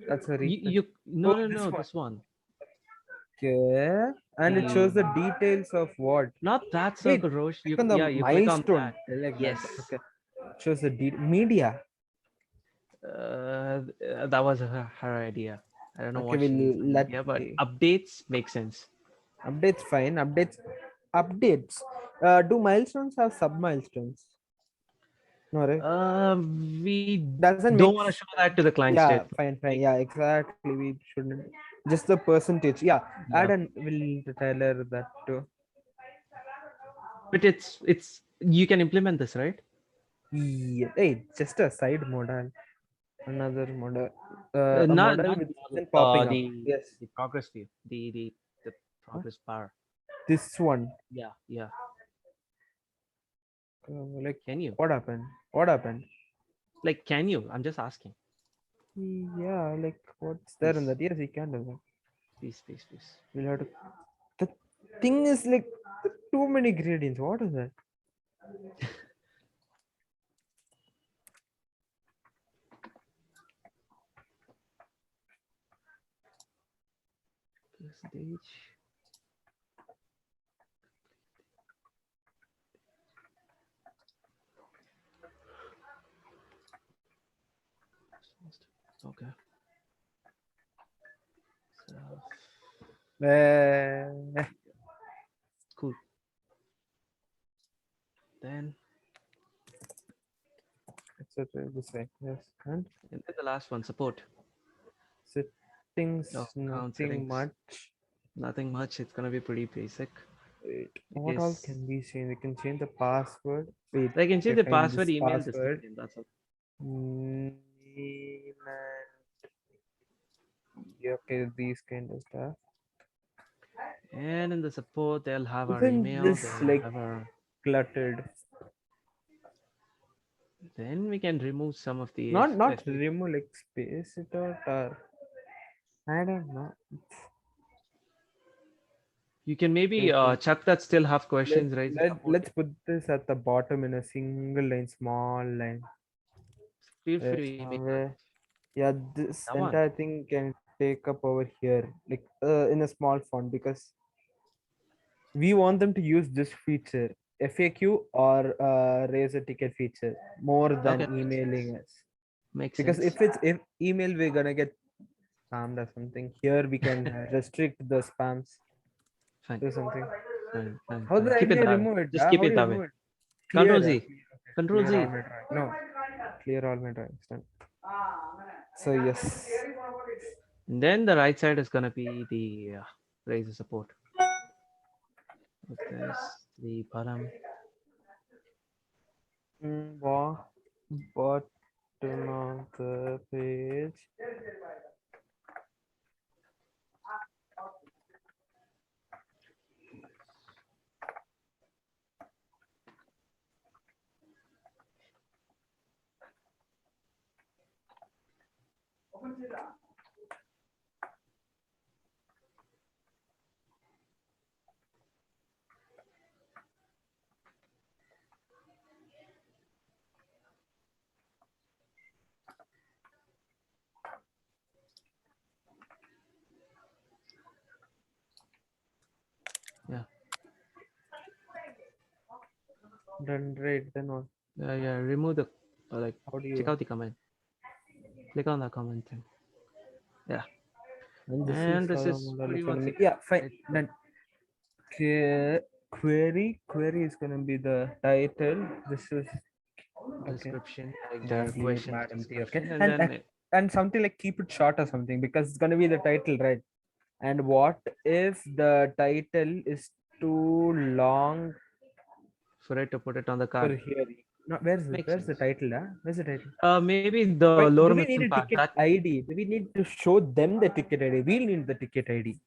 That's a request. No, Oh, this one. Okay, and it shows the details of what. Not that Wait, circle, Rosh. click on the You click on milestone. that. Like Yes. that. Okay. Shows the media. That was her idea. I don't know Okay, what she needs we'll on let media, but the- updates make sense. Updates fine. Updates. Do milestones have sub milestones? No, right? We Doesn't don't make want to show that to the client yeah, state. fine. Yeah, exactly. We shouldn't. Just the percentage. Yeah, add and will tailor that too. But it's you can implement this, right? Yeah. Hey, just a side model. Another model. A Not model with model, something popping up. the Yes. the progress view, the progress bar. This one. Yeah. Like, Can you? what happened? What happened? Like, can you? I'm just asking. Yeah, like what's there in that? Yes, we can do that. Please. We'll have to. The thing is like too many gradients. What is that? Stage. Okay. So, cool. Then This way. Yes. And then the last one, support. settings, Oh, count nothing settings. much. Nothing much. It's gonna be pretty basic. Wait, what all Yes. can we change? We can change the password. Wait, Like, can change the define password, this email, this password. name. That's all. Name yeah, okay, these kind of stuff. And in the support, they'll have our Isn't email. this They'll like have our. cluttered? Then we can remove some of the. Not remove, like space it out, or I don't know. You can maybe Okay. chuck that still have questions, right? Let's put this at the bottom in a single line, small line. Feel There free to email. somewhere. Yeah, this Come on. entire thing can take up over here, like in a small font, because we want them to use this feature, FAQ or raise a ticket feature, more than Okay. emailing us. Makes Because sense. if email, we're gonna get spammed or something. Here we can restrict the spams. Fine. Do something. Fine. Fine. How fine. do I Keep it that way. remove it? Just Ah? keep How it do you that remove way. it? Control Clear, Z. Control clear all Z. my drawings. No, clear all my drawings. Done. So yes. And then the right side is gonna be the Razor support. With this, the param. Bottom of the page. Yeah. Done, right, then what? Yeah. Remove the like. How do Check you? out the comment. Click on the comment thing. Yeah. And And this how is I'm gonna pretty look at much it. it. Yeah, fine. Right? Done. Query is gonna be the title. This is okay. Description, like there are Dear questions. Madam T, Description, okay. and then And something like keep it short or something, because it's gonna be the title, right? And what if the title is too long for it to put it on the for card. here? No, where's Makes the sense. title? Where's the title? Maybe the Wait, do lorem we ipsum need a part. ticket That ID? Do we need to show them the ticket ID? We'll need the ticket ID.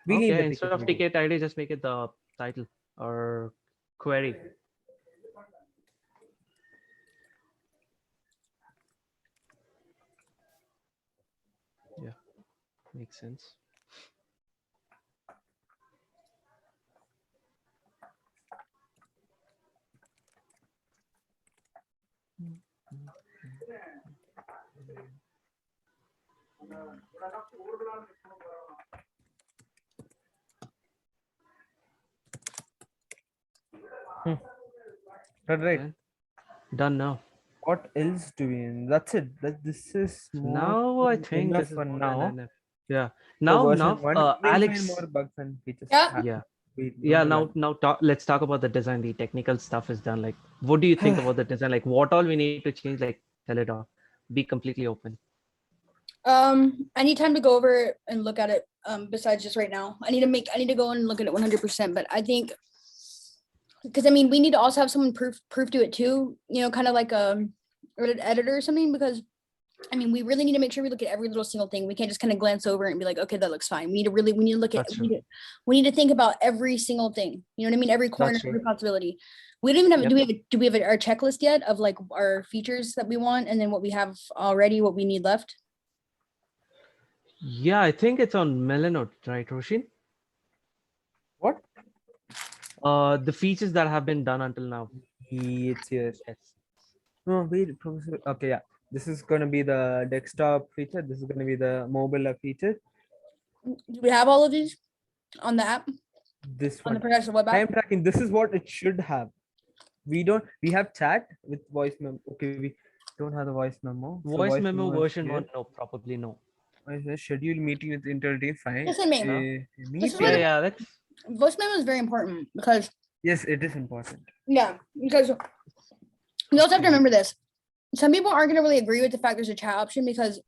We need okay. the Instead ticket of ID. ticket ID, just make it the title or query. Yeah, makes sense. Right. Okay. Done now. What else do we need? That's it. This is So more now I than think enough this is for more now. than enough. Yeah. For Now, version one, we'll Alex. find more bugs and features. Yeah. Yeah. We Yeah. don't know Now, let's talk about the design. The technical stuff is done. Like, what do you think about the design? Like, what all we need to change? Like, tell it all. Be completely open. I need time to go over it and look at it. Besides just right now, I need to go and look at it 100%. But I think, because I mean, we need to also have someone proof to it too. You know, kind of like an editor or something. Because I mean, we really need to make sure we look at every little single thing. We can't just kind of glance over it and be like, okay, that looks fine. We need to look at. That's We need to think about every single thing. You know what I mean? Every corner, That's true. every possibility. We don't even have. Yep. Do we have our checklist yet of like our features that we want, and then what we have already, what we need left? Yeah, I think it's on Melanote, right, Roshin? What? The features that have been done until now. It's here. Yes. No, wait, Professor. Okay, yeah. This is gonna be the desktop feature. This is gonna be the mobile feature. Do we have all of these on the app, This on the one. Progressive web app? Time tracking. This is what it should have. We have chat with voice memo. Okay, we don't have the voice memo. So Voice memo is version here. 1, no, probably no. Schedule meeting with Intel team. Fine. Listen, mate. Meet is what Yeah, it- yeah, that's Voice memo is very important because Yes, it is important. yeah, because you also have to remember this. Some people aren't going to really agree with the fact there's a chat option because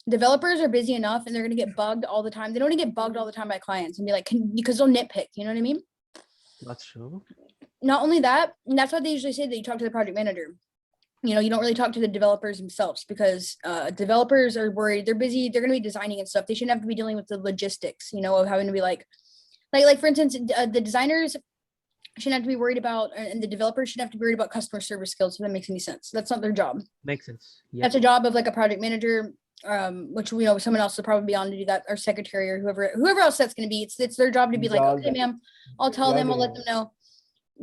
Developers are busy enough and they're going to get bugged all the time. They don't want to get bugged all the time by clients and be like, because they'll nitpick, you know what I mean? That's true. Not only that, and that's why they usually say that you talk to the project manager. You know, you don't really talk to the developers themselves because developers are worried. They're busy. They're going to be designing and stuff. They shouldn't have to be dealing with the logistics, you know, of having to be like for instance, the designers shouldn't have to be worried about, and the developers shouldn't have to be worried about customer service skills. If that makes any sense. That's not their job. Makes sense. Yeah. That's a job of like a project manager, which we know someone else will probably be on to do that, or secretary or whoever else that's going to be. It's their job to be like, okay, ma'am, I'll tell them, I'll let them know.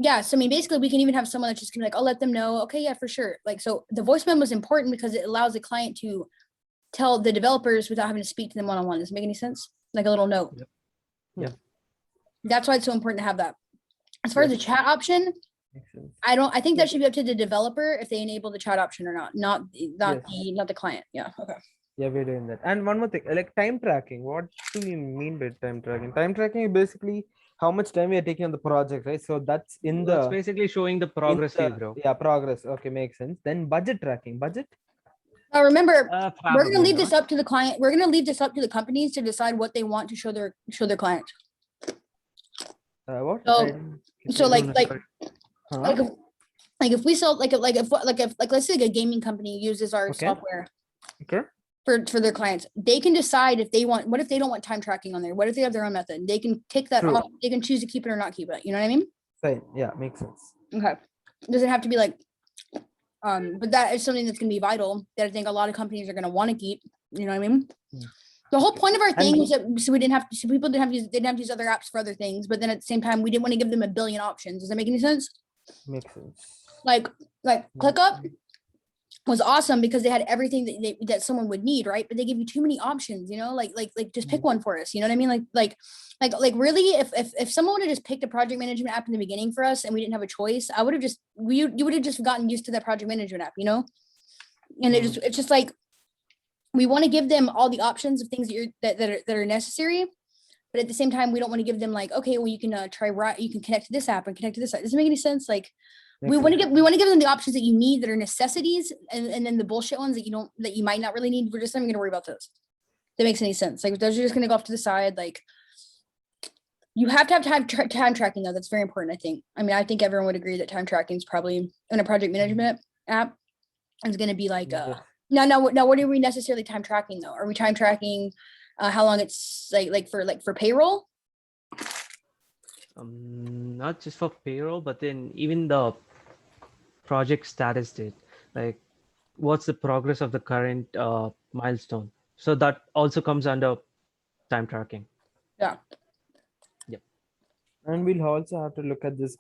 Yeah, so I mean, basically, we can even have someone that's just gonna be like, I'll let them know. Okay, yeah, for sure. Like, so the voice memo is important because it allows the client to tell the developers without having to speak to them one-on-one. Does it make any sense? Like a little note. Yep. Yeah. That's why it's so important to have that. As far as the chat option, Makes sense. I think that should be up to the developer if they enable the chat option or not the client. Yeah. Okay. Yeah, we're doing that. And one more thing, like time tracking. What do you mean by time tracking? Time tracking is basically how much time we are taking on the project, right? So that's in That's the basically showing the progress in you the- grow. Yeah, progress. Okay, makes sense. Then budget tracking. Budget. Now remember, we're Probably gonna leave this not. up to the client. We're gonna leave this up to the companies to decide what they want to show their clients. What? So- I didn't get So it. like Huh? if we sell like if let's say like a gaming company uses our Okay. software Okay. for their clients, they can decide if they want. What if they don't want time tracking on there? What if they have their own method? They can take that True. off. They can choose to keep it or not keep it. You know what I mean? Fine. Yeah, makes sense. Okay. Doesn't have to be like, but that is something that's gonna be vital that I think a lot of companies are gonna want to keep. You know what I mean? Hmm. The whole point of our thing And- was that so we didn't have to, so people didn't have to use other apps for other things, but then at the same time we didn't want to give them a billion options. Does that make any sense? Makes sense. Like Mm-hmm. ClickUp was awesome because they had everything that someone would need, right? But they give you too many options, you know, like just pick one for us. You know what I mean? Like really, if someone would have just picked a project management app in the beginning for us and we didn't have a choice, I would have just you would have just gotten used to that project management app, you know? And it's just like we want to give them all the options of things that are necessary, but at the same time we don't want to give them like, okay, well you can you can connect to this app and connect to this app. Does it make any sense? Like we Makes want sense. to give them the options that you need that are necessities, and then the bullshit ones that you might not really need. We're just not even gonna worry about those. That makes any sense. Like those are just gonna go off to the side. Like you have to have time tracking though. That's very important, I think. I mean, I think everyone would agree that time tracking is probably in a project management app is gonna be like Yes. now what are we necessarily time tracking though? Are we time tracking how long it's like for payroll? Not just for payroll, but then even the project status date, like what's the progress of the current milestone. So that also comes under time tracking. Yeah. And we'll also have to look at this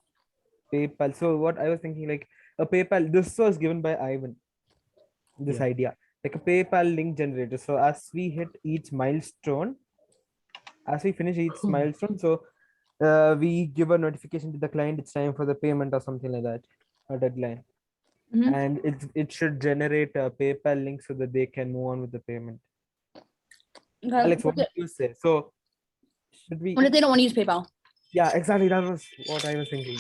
PayPal. So what I was thinking, like a PayPal, this was given by Ivan, this Yeah. idea, like a PayPal link generator. So as we hit each milestone, as we finish each milestone, so we give a notification to the client, it's time for the payment or something like that, a deadline. Mhm. And it should generate a PayPal link so that they can move on with the payment. Okay. Alex, what do you say? So should we? What if they don't want to use PayPal? Yeah, exactly. That was what I was thinking.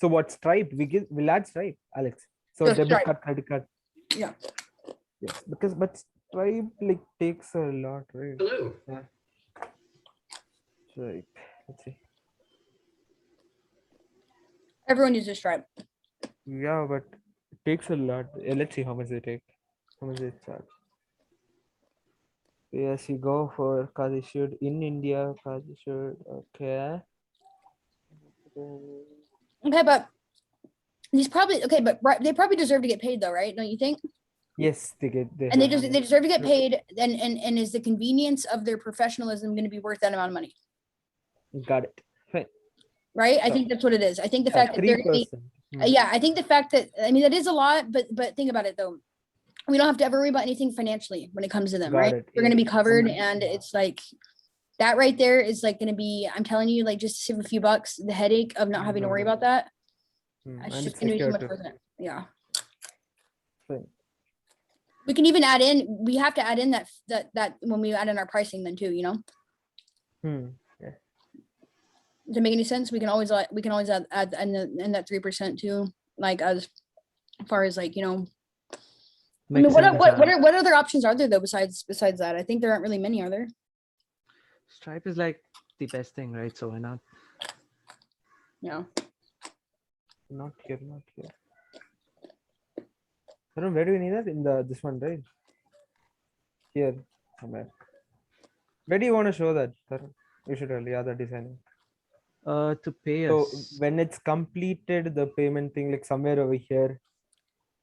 So what Stripe? We'll add Stripe, Alex. So So debit Stripe. card, credit card. Yeah. Yes, but Stripe like takes a lot, right? Hello. Yeah. Stripe. Let's see. Everyone uses Stripe. Yeah, but it takes a lot. Let's see how much they take. How much they charge. Yes, you go for card issued in India. Card issued. Okay. Okay, but these probably but they probably deserve to get paid though, right? Don't you think? Yes, they get. And they have- deserve to get paid. And is the convenience of their professionalism going to be worth that amount of money? Got it. Fine. Right? I So- think that's what it is. I think the fact that they're gonna be, 3%. yeah, I think the fact that I mean that is a lot, but think about it though. We don't have to ever worry about anything financially when it comes to them, Got right? it. We're going to be Yeah. covered, and it's like that right there is like going to be. I'm telling you, like just to save a few bucks, the headache of not having to worry about that. Hmm, It's and just it's going to be so secure much too. worth it. Yeah. Fine. We can even add in. We have to add in that when we add in our pricing, then too. You know, Hmm. does it make any sense? We can always add in that 3% too, like as far as like I mean, Makes sense. what other options are there though besides that? I think there aren't really many, are there? Stripe is like the best thing, right? So why not? Yeah. Not here, not here. Tarun, where do you need that? In this one, right? Here, somewhere. Where do you want to show that, Tarun? You should tell, yeah, the designing. To pay So us. when it's completed, the payment thing, like somewhere over here,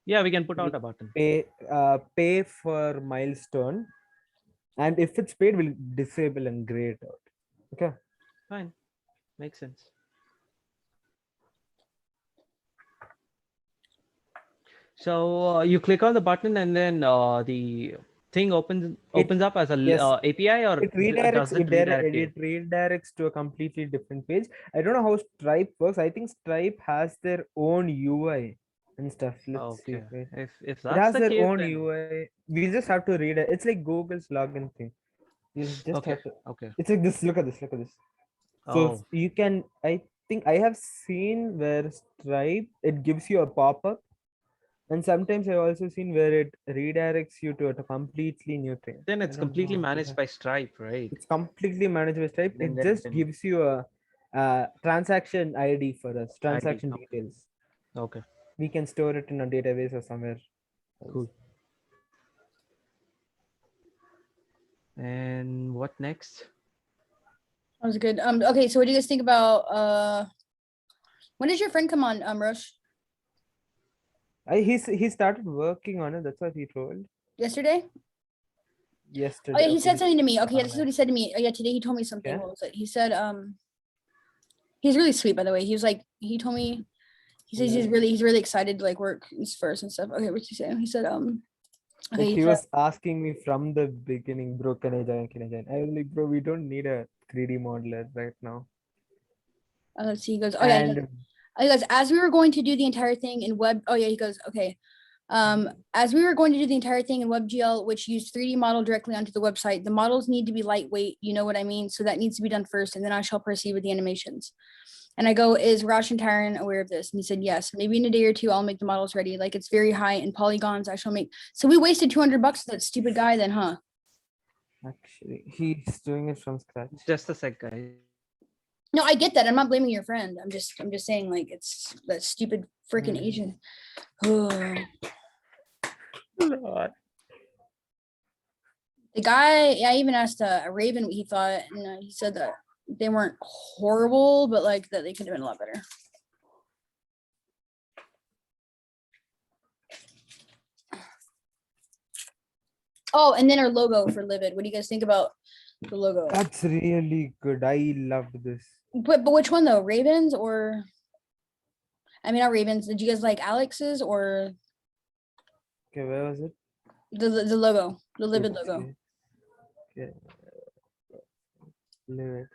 Yeah, we can put out a button. pay for milestone. And if it's paid, we'll disable and gray it out. Okay. Fine. Makes sense. So you click on the button and then the thing opens up as a yes, API, or It redirects, does it redirect you? it redirects to a completely different page. I don't know how Stripe works. I think Stripe has their own UI and stuff. Let's see. Okay. Wait. If It that's has the their case, own then UI. We just have to read it. It's like Google's login thing. You just okay. have to. Okay. It's like this. Look at this. Look at this. So Oh, you can. I think I have seen where Stripe, it gives you a pop-up, and sometimes I've also seen where it redirects you to a completely new thing. then I it's don't completely know. managed by Stripe, right? It's completely managed by Stripe. Then It then just then gives you a transaction ID for us, ID. transaction Okay. details. Okay. We can store it in a database or somewhere. else. Cool. And what next? That was good. Okay, so what do you guys think about when did your friend come on, Rosh? He started working on it. That's what he told Yesterday? yesterday. Oh yeah, he Okay, said something to me. Okay, yeah, this is online. what he said to me. Oh yeah, today he told me something. Okay. What was it? He said, he's really sweet, by the way. He was like, he told me, he says Yeah. he's really excited to like work his first and stuff. Okay, what's he saying? He said, okay, Like he he said, was asking me from the beginning, bro, can I join? Can I join? I was like, bro, we don't need a 3D modeler right now. let's see, he goes, oh yeah, And he goes, as we were going to do the entire thing in web, oh yeah, he goes, okay. As we were going to do the entire thing in WebGL, which used 3D model directly onto the website, the models need to be lightweight, you know what I mean? So that needs to be done first, and then I shall proceed with the animations. And I go, is Rosh and Tyron aware of this? And he said, yes, maybe in a day or two, I'll make the models ready. Like it's very high in polygons. I shall make, so we wasted $200 for that stupid guy then, huh? actually, he's doing it from scratch. Just a sec, guys. No, I get that. I'm not blaming your friend. I'm just saying like, it's that stupid freaking Asian. The guy, I even asked Raven what he thought, and he said that they weren't horrible, but like that they could have been a lot better. Oh, and then our logo for Livid. What do you guys think about the logo? That's really good. I loved this. But which one though? Ravens or? I mean, not Ravens. Did you guys like Alex's or Okay, where was it? the logo, the Livid Let's logo? see. Okay. Livid.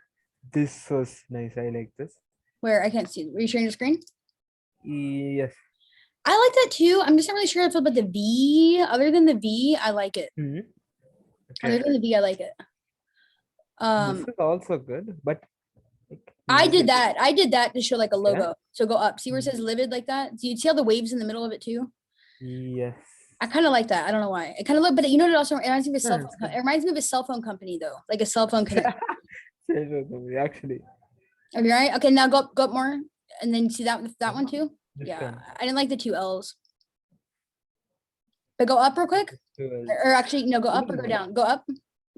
This was nice. I like this. Where I can't see. Were you sharing your screen? Yes. I like that too. I'm just not really sure how I feel about the V. Other than the V, I like it. Other Okay. than the V, I like it. This is also good, but like, I did Livid- that. I did that to show like a Okay. logo. So go up. See where it says Livid like that? Do you see all the waves in the middle of it too? Yes. I kind of like that. I don't know why. It kind of look, but you know what? It also reminds me of a cell Yeah, phone. it's good. It reminds me of a cell phone company though, like a cell phone connect. Actually, Okay, right? Okay, now go up more, and then see that one too. this Yeah, one. I didn't like the two L's. But go up real quick, or actually no, go up or go down. Go up.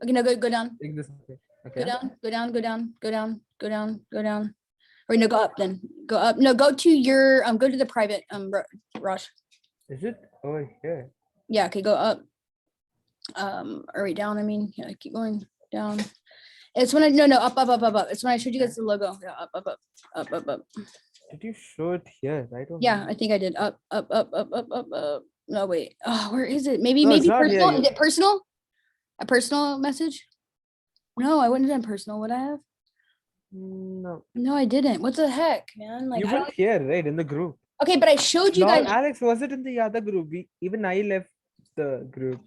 Okay, no, go down. Take this. Go Okay. down. Go down. Go down. Go down. Go down. Go down. Or no, go up then. Go up. No, go to your go to the private Rosh. Is it over here? Yeah. Okay, go up. Or right down. I mean, yeah, keep going down. It's when I no up. It's when I showed you guys the logo. Yeah, up. Did you show it here? I don't. Yeah, know. I think I did. Up. No, wait. Oh, where is it? Maybe No, it's not personal. here. Is it personal? A personal message? No, I wouldn't have done personal. Would I have? No. No, I didn't. What the heck, man? Like, You I put don't- here, right, in the group. okay, but I showed you No, guys. Alex, was it in the other group? Even I left the group.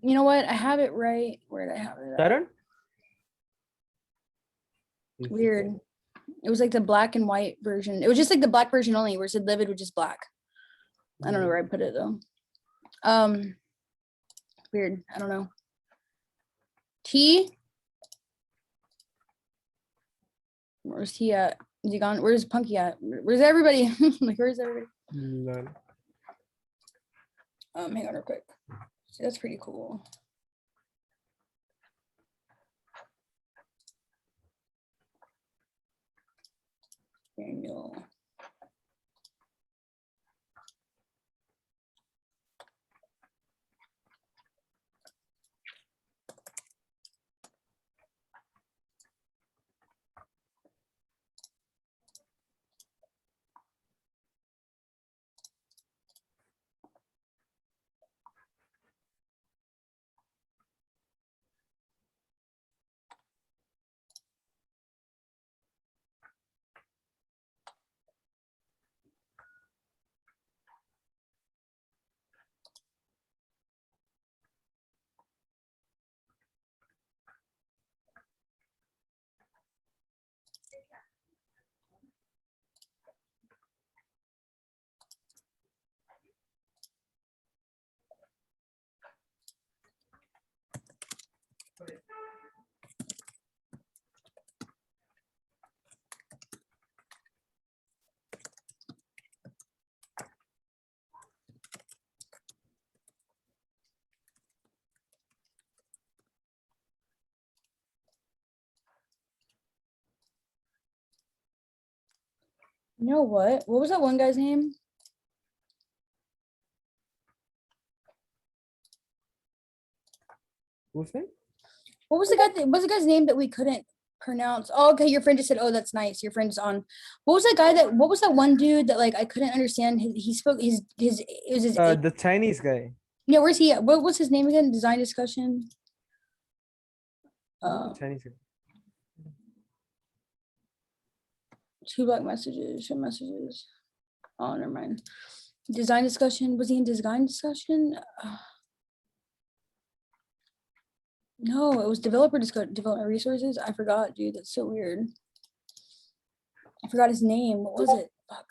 You know what? I have it right. Where did I have it? at? Taran? Weird. It was like the black and white version. It was just like the black version only, where it said Livid, which is black. I don't know where I put it though. Weird. I don't know. T. Where's he at? Is he gone? Where's Punky at? Where's everybody? Like, where's everybody? Lol. Hang on real quick. See, that's pretty cool. Daniel. You know what? What was that one guy's name? Who's that? What was the guy? What was the guy's name that we couldn't pronounce? Oh, okay. Your friend just said, "Oh, that's nice." Your friend's on. What was that guy that? What was that one dude that like I couldn't understand? He spoke his. It was his. The Chinese guy. Yeah, where's he at? What was his name again? Design discussion. Chinese guy. 2 black messages. Show messages. Oh, never mind. Design discussion. Was he in design discussion? No, it was development resources. I forgot, dude. That's so weird. I forgot his name. What was it? Fuck.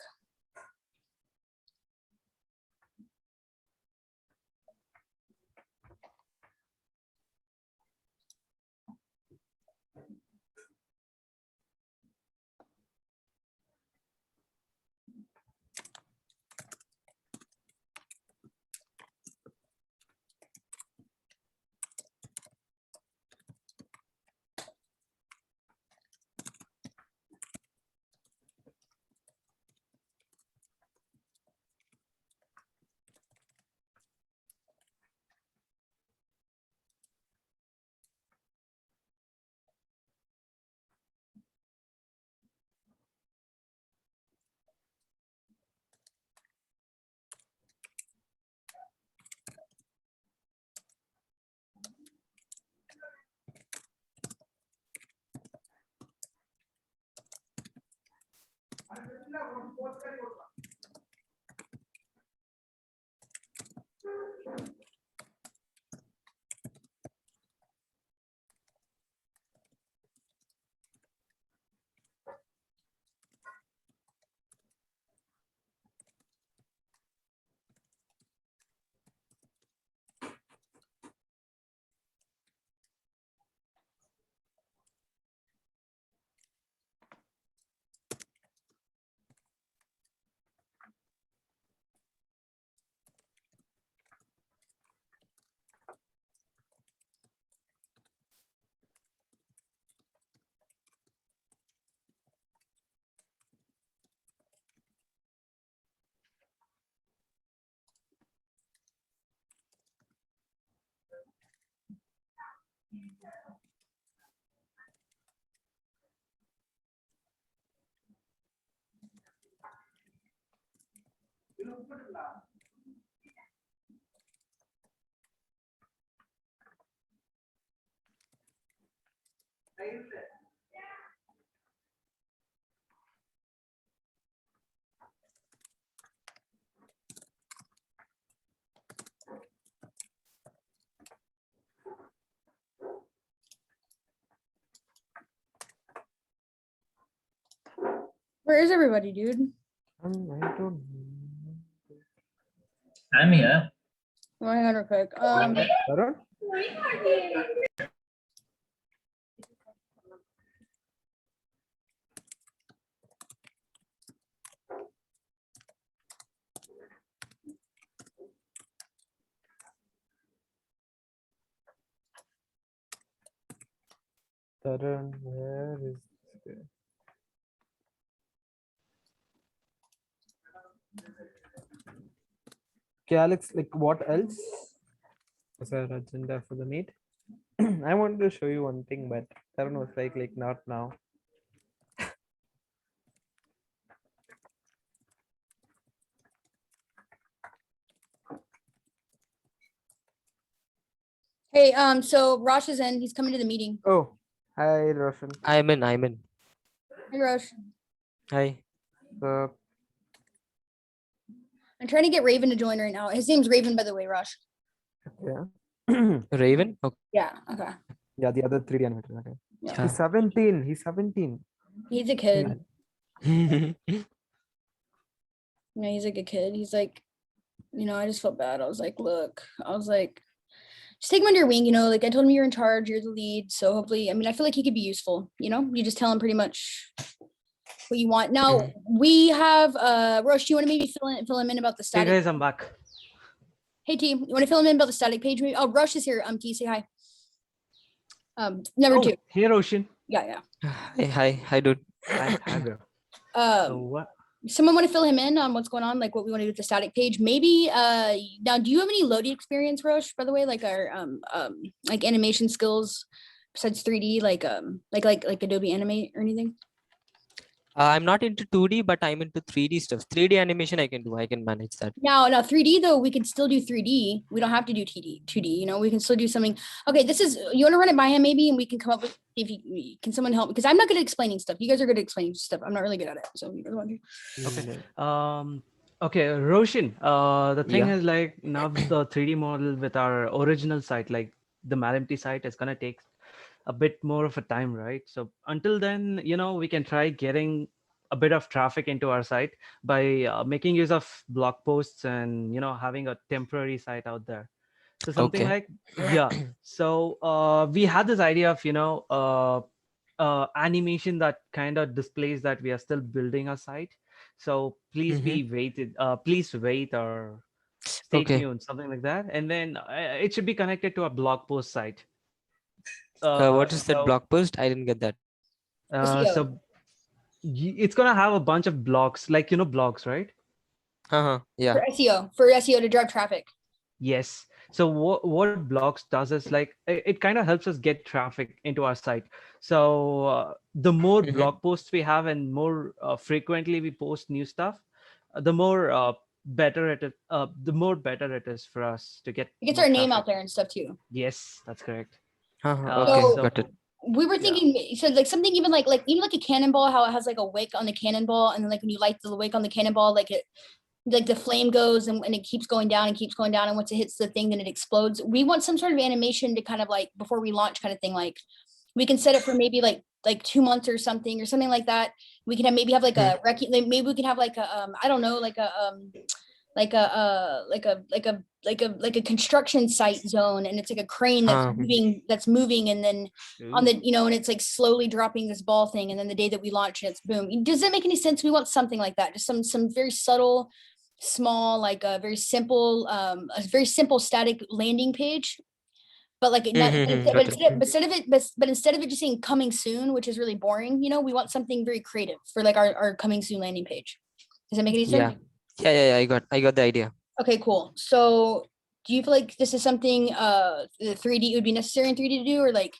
Where is everybody, dude? I don't know. I'm here. Well, hang on real quick. Varun? Tarun, where is this guy? Okay, Alex, like what else was our agenda for the meet? I wanted to show you one thing, but Tarun was like not now. Hey, so Rosh is in. He's coming to the meeting. Oh, hi, Roshan. I'm in. Hey, Rosh. Hi. So, I'm trying to get Raven to join right now. His name's Raven, by the way, Rosh. yeah. Raven? Okay. Yeah. Okay. Yeah, the other 3D animator. Okay. Yeah. He's 17. He's 17. He's a kid. Yeah. You know, he's like a kid. He's like, I just felt bad. I was like, look, just take him under your wing, like I told him you're in charge, you're the lead. So hopefully, I feel like he could be useful, you just tell him pretty much what you want. Now we have Roche, do you want to maybe fill him in about the Hey static? guys, I'm back. Hey team, you want to fill him in about the static page? Maybe? Oh, Roche is here. T, say hi. Number Oh, two. hey Roshan. Yeah. Hi, dude. Hi, bro. So Um, what? someone want to fill him in on what's going on, like what we want to do with the static page? Maybe now, do you have any loading experience, Roche, by the way, like our like animation skills besides 3D, like Adobe Animate or anything? I'm not into 2D, but I'm into 3D stuff. 3D animation I can do. I can manage that. Now 3D though, we can still do 3D. We don't have to do 2D, we can still do something. Okay, you want to run it by him maybe, and we can come up with, can someone help? Because I'm not good at explaining stuff. You guys are good at explaining stuff. I'm not really good at it. So you guys want to? Okay. Okay, Roshan. The thing Yeah. is like now the 3D model with our original site, like the MalMT site, is gonna take a bit more of a time, right? So until then, we can try getting a bit of traffic into our site by making use of blog posts and having a temporary site out there. So something Okay. like, yeah. So we had this idea of animation that kind of displays that we are still building a site. So please please wait or stay Okay. tuned, something like that. And then it should be connected to a blog post site. What is that So blog post? I didn't get that. SEO. so it's gonna have a bunch of blogs, like blogs, right? Yeah. For SEO to drive traffic. Yes. So what blogs does is like it kind of helps us get traffic into our site. So the more blog posts we have and more frequently we post new stuff, the more better it is. The more better it is for us to get. It gets more our name traffic. out there and stuff too. Yes, that's correct. Okay, So- got it. We were thinking, so like something even like a cannonball, how it has like a wick on the cannonball, and then like when you light the wick on the cannonball, like the flame goes and it keeps going down, and once it hits the thing, then it explodes. We want some sort of animation to kind of like before we launch kind of thing. Like we can set it for maybe like 2 months or something like that. We can maybe have like a maybe we can have like a I don't know, like a construction site zone, and it's like a crane that's moving and then on the and it's like slowly dropping this ball thing, and then the day that we launch it, it's boom. Does that make any sense? We want something like that, just some very subtle, small, like a very simple static landing page, but like instead of it just saying coming soon, which is really boring, we want something very creative for like our coming soon landing page. Does that make any sense? Yeah. I got the idea. Okay, cool. So do you feel like this is something the 3D would be necessary in 3D to do, or like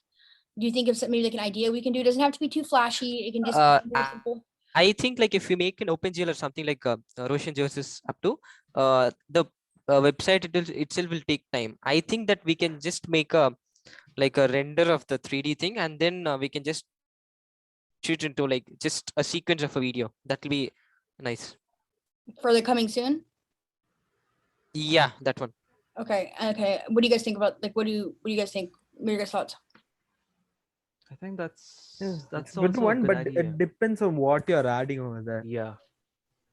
do you think of maybe like an idea we can do? It doesn't have to be too flashy. It can just be very simple. I think like if you make an OpenGL or something like Roshan Jose is up to, the website itself will take time. I think that we can just make a render of the 3D thing, and then we can just shoot into like just a sequence of a video. That will be nice. For the coming soon? Yeah, that one. Okay. What do you guys think about, like, what do you guys think? What are your guys' thoughts? I think that's it's a also good one, a good but idea. it depends on what you're adding over there. Yeah.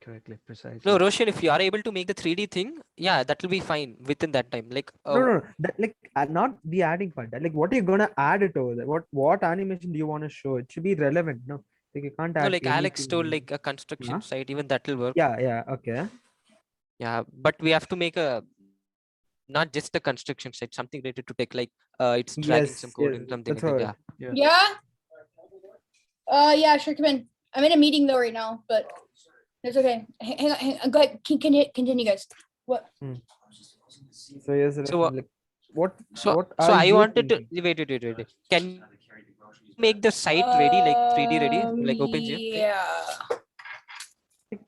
Correctly, precisely. No, Roshan, if you are able to make the 3D thing, yeah, that will be fine within that time. Like, No. That like not the adding part. Like what are you gonna add it over there? What animation do you want to show? It should be relevant. No, like you can't no, add like Alex anything. told, like a construction Huh? site, even that will work. Yeah. Okay. Yeah, but we have to make a not just a construction site, something related to tech, like it's dragging some code and something That's like all. that. Yeah. Yeah, sure, come in. I'm in a meeting though right now, but it's okay. Hang on, go ahead. Continue, guys. What? So yes, So, like what So, what so are I you wanted to thinking? wait. Can you make the site ready, like 3D ready, like OpenGL? Yeah.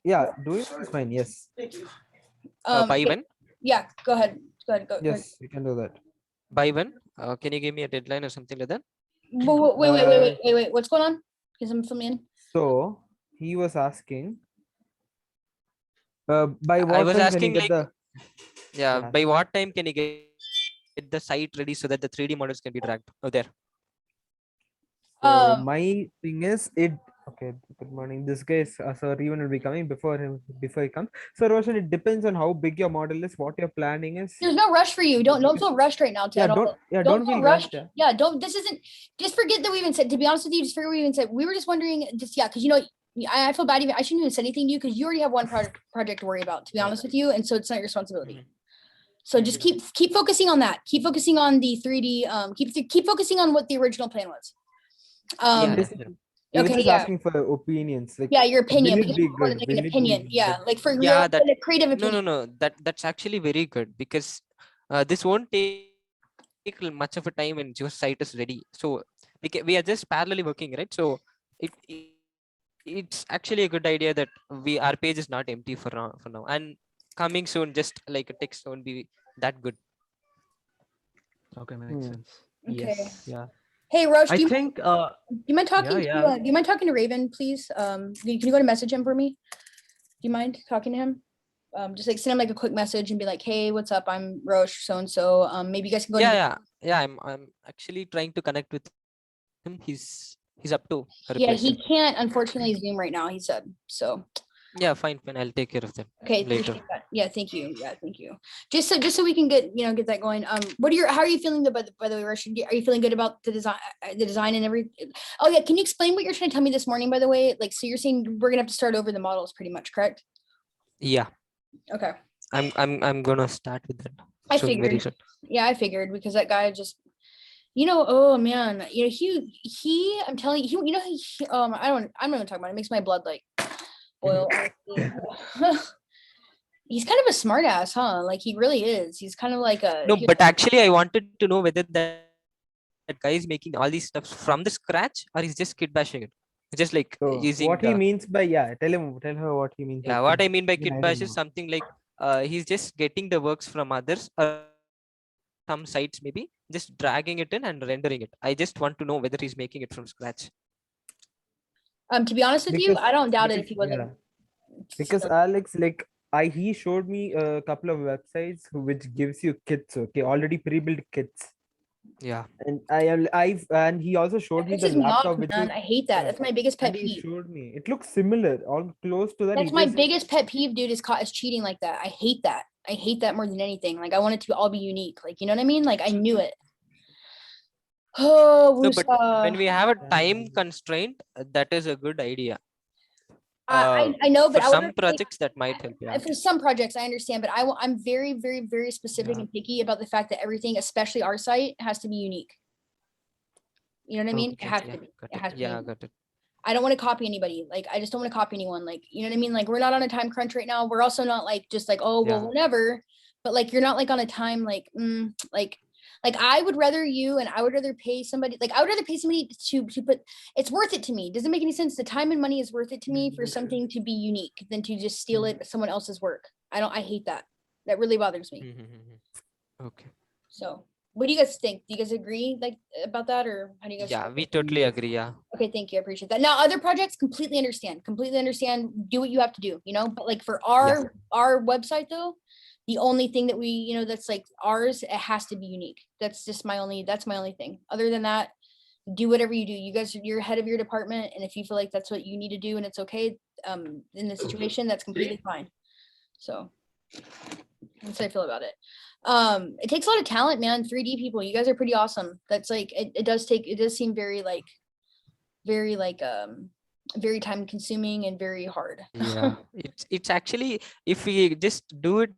Yeah, do it is fine. Yes. By Okay, when? yeah, go ahead. Go ahead. Go. Yes, you can do that. By when? Can you give me a deadline or something like that? Wait. What's going on? Because I'm filming in. So he was asking, by I what was time can you asking get like, the? yeah, Yeah. by what time can you get the site ready so that the 3D models can be dragged over there? So Um, my thing is it. Okay. Good morning. This guy is Sir Even will be coming before he comes. So Roshan, it depends on how big your model is, what your planning is. there's no rush for you. Don't feel rushed right now. Yeah. At all. Don't feel feel rushed. rushed. Yeah, don't. This isn't. Just forget that we even said. To be honest with you, just forget we even said. We were just wondering. Just because I feel bad. Even I shouldn't even say anything to you because you already have one project to worry about. To be honest with you, and so it's not your responsibility. So just keep focusing on that. Keep focusing on the 3D. Keep focusing on what the original plan was. Yeah. He was Okay, just yeah. asking for opinions. Like, Yeah, your opinion. will Because it be more than good? like an Will it opinion. be Yeah, good? like for Yeah, real, that a creative no, opinion. no. That's actually very good because this won't take much of a time when your site is ready. So we are just parallelly working, right? So it's actually a good idea that our page is not empty for now, and coming soon, just like a text won't be that good. Okay, makes sense. Okay. Yes. Yeah. Hey, Roche, I do think. you mind talking Yeah. to do you mind talking to Raven, please? Can you go to message him for me? Do you mind talking to him? Just like send him like a quick message and be like, hey, what's up? I'm Roche, so and so. Maybe you guys can go. Yeah. I'm actually trying to connect with him. He's up to a Yeah, reply he soon. can't unfortunately Zoom right now. He said so. Yeah, fine. I'll take care of them. Okay, Later. appreciate that. Yeah, thank you. Yeah, thank you. Just so we can get get that going. How are you feeling by the way, Roche? Are you feeling good about the design and everything? Oh yeah, can you explain what you're trying to tell me this morning, by the way? Like, so you're saying we're gonna have to start over the models pretty much, correct? Yeah. Okay. I'm gonna start with that. I soon, very figured. soon. Yeah, I figured because that guy just, oh man, he, I'm telling you, I'm not gonna talk about it. It makes my blood like boil. He's kind of a smart ass, huh? Like he really is. He's kind of like a. No, but actually, I wanted to know whether that guy is making all these stuff from the scratch or he's just kid bashing it. Just like So using what he means by tell her what he means. yeah, by what kid I mean by bashing, kit I bash don't is know. something like he's just getting the works from others or some sites, maybe just dragging it in and rendering it. I just want to know whether he's making it from scratch. To be honest with you, I don't doubt it if he wasn't. Yeah. Because Alex, like he showed me a couple of websites which gives you kits, okay, already pre-built kits. Yeah. And and he also showed me It's the just laptop mock, which man. is, I hate that. yeah. That's my biggest pet And he peeve. showed me. It looks similar, all close to that. That's my biggest pet peeve, dude, is caught as cheating like that. I hate that. I hate that more than anything. Like I want it to all be unique. Like, you know what I mean? Like I knew it. Oh, No, but when Wusa. we have a time constraint, that is a good idea. I know, but for I some would projects that might help. Yeah. for some projects, I understand, but I'm very, very, very specific Yeah. and picky about the fact that everything, especially our site, has to be unique. You know what I mean? Okay, It has yeah, to be. got It it. has to Yeah, be. got it. I don't want to copy anybody. Like, I just don't want to copy anyone. Like, you know what I mean? Like, we're not on a time crunch right now. We're also not like just like, oh, well, Yeah. whatever. But like, you're not like on a time like, like I would rather you and I would rather pay somebody. Like, I would rather pay somebody to put. It's worth it to me. Doesn't make any sense. The time and money is worth it to me for something to be unique than to just steal it someone else's work. I hate that. That really bothers me. Okay. So, what do you guys think? Do you guys agree like about that, or how do you guys? Yeah, we totally agree. Yeah. Okay, thank you. I appreciate that. Now, other projects completely understand. Completely understand. Do what you have to do, But like for our website though, the only thing that we, that's like ours, it has to be unique. That's my only thing. Other than that, do whatever you do. You guys, you're head of your department, and if you feel like that's what you need to do and it's okay, in the situation, that's completely fine. So that's how I feel about it. It takes a lot of talent, man. 3D people, you guys are pretty awesome. That's like, it does seem very very time consuming and very hard. Yeah, it's actually, if we just do it,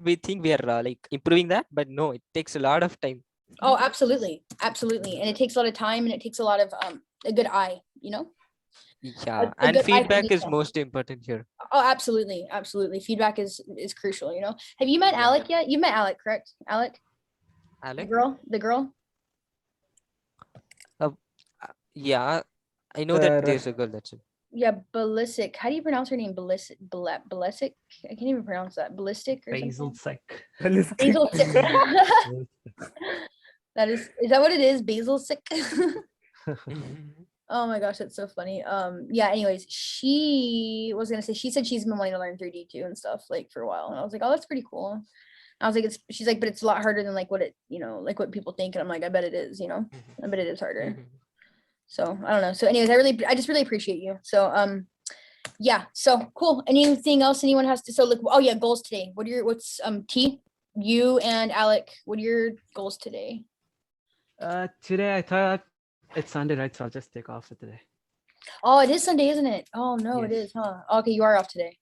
we think we are like improving that, but no, it takes a lot of time. Oh, absolutely. Absolutely. And it takes a lot of time, and it takes a lot of a good eye, you know? Yeah, a and good eye for feedback is detail. most important here. Oh, absolutely. Absolutely. Feedback is crucial, you know? Have you met Alec yet? You met Alec, correct? Alec? The Alec? girl? The girl? Yeah, I know that Right. there's a girl, that's it. Yeah, Ballistic. How do you pronounce her name? Ballistic? Ballistic? I can't even pronounce that. Ballistic or Basil something? sick. Basil sick. Is that what it is? Basil sick? Oh my gosh, that's so funny. Yeah, anyways, she said she's been wanting to learn 3D too and stuff like for a while. And I was like, oh, that's pretty cool. I was like, she's like, but it's a lot harder than like what it, you know, like what people think. And I'm like, I bet it is, you know, I bet it is harder. So I don't know. So anyways, I just really appreciate you. So, yeah, so cool. Anything else anyone has to, so like, oh yeah, goals today. T, you and Alec, what are your goals today? Today I thought it's Sunday, right? So I'll just take off for today. Oh, it is Sunday, isn't it? Oh no, it Yes. is, huh? Okay, you are off today.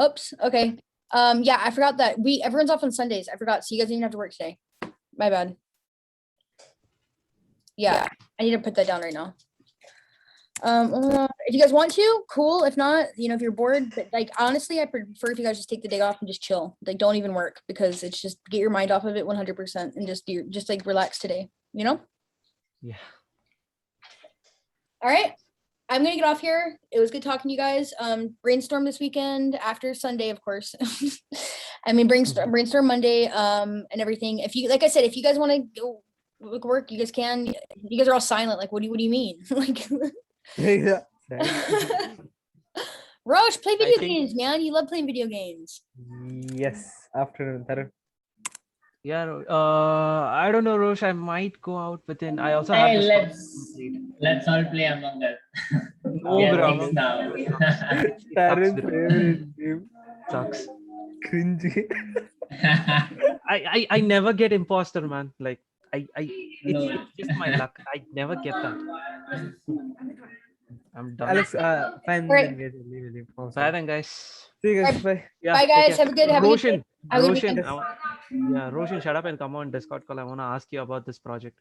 Oops. Okay. Yeah, I forgot that everyone's off on Sundays. I forgot. So you guys didn't even have to work today. My bad. Yeah, I need to put that down right now. If you guys want to, cool. If not, you know, if you're bored, but like honestly, I prefer if you guys just take the day off and just chill. Like don't even work, because it's just get your mind off of it 100% and just like relax today, you know? Yeah. All right. I'm gonna get off here. It was good talking to you guys. Brainstorm this weekend after Sunday, of course. I mean, brainstorm Monday, and everything. If you, like I said, if you guys want to go work, you guys can. You guys are all silent. Like, what do you mean? Like, Yeah. Roche, play video think- games, man. You love playing video games. Yes. Afternoon, Tarun. Yeah. I don't know, Rosh. I might go out, but then I also Hey, have this let's all play Among Us. No, Yeah, bro. thanks now. Tarun's bro. favorite game. Sucks. Cringy. I never get imposter, man. Like it's No. just my luck. I never get that. I'm done. Alex, fine. Right. Then get leave. Bye then, guys. See you guys. Bye. Yeah, Bye, take guys. care. Have a good Roshan, day. Have a good Roshan, weekend. Roshan, shut up and come on Discord call. I want to ask you about this project.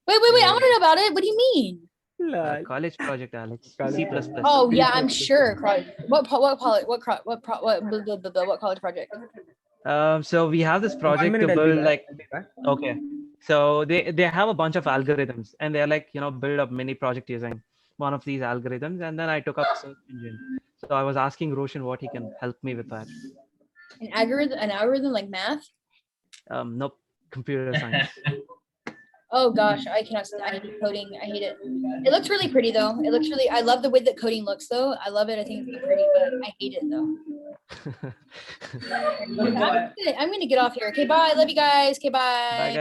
Wait. I want to know about it. What do you mean? Lol. College project, Alex. College C++. project. Oh yeah, I'm sure. What college project? So we have this 1 project minute, to I'll be build back. like, I'll be back. okay. So they have a bunch of algorithms and they're like, you know, build a mini project using one of these algorithms. And then I took up search engine. So I was asking Roshan what he can help me with that. An algorithm like math? Nope, computer science. Oh gosh, I hate coding. I hate it. It looks really pretty though. I love the way that coding looks though. I love it. I think it's really pretty, but I hate it though. I'm gonna get off here. Okay, bye. Love you guys. Okay, Bye, guys.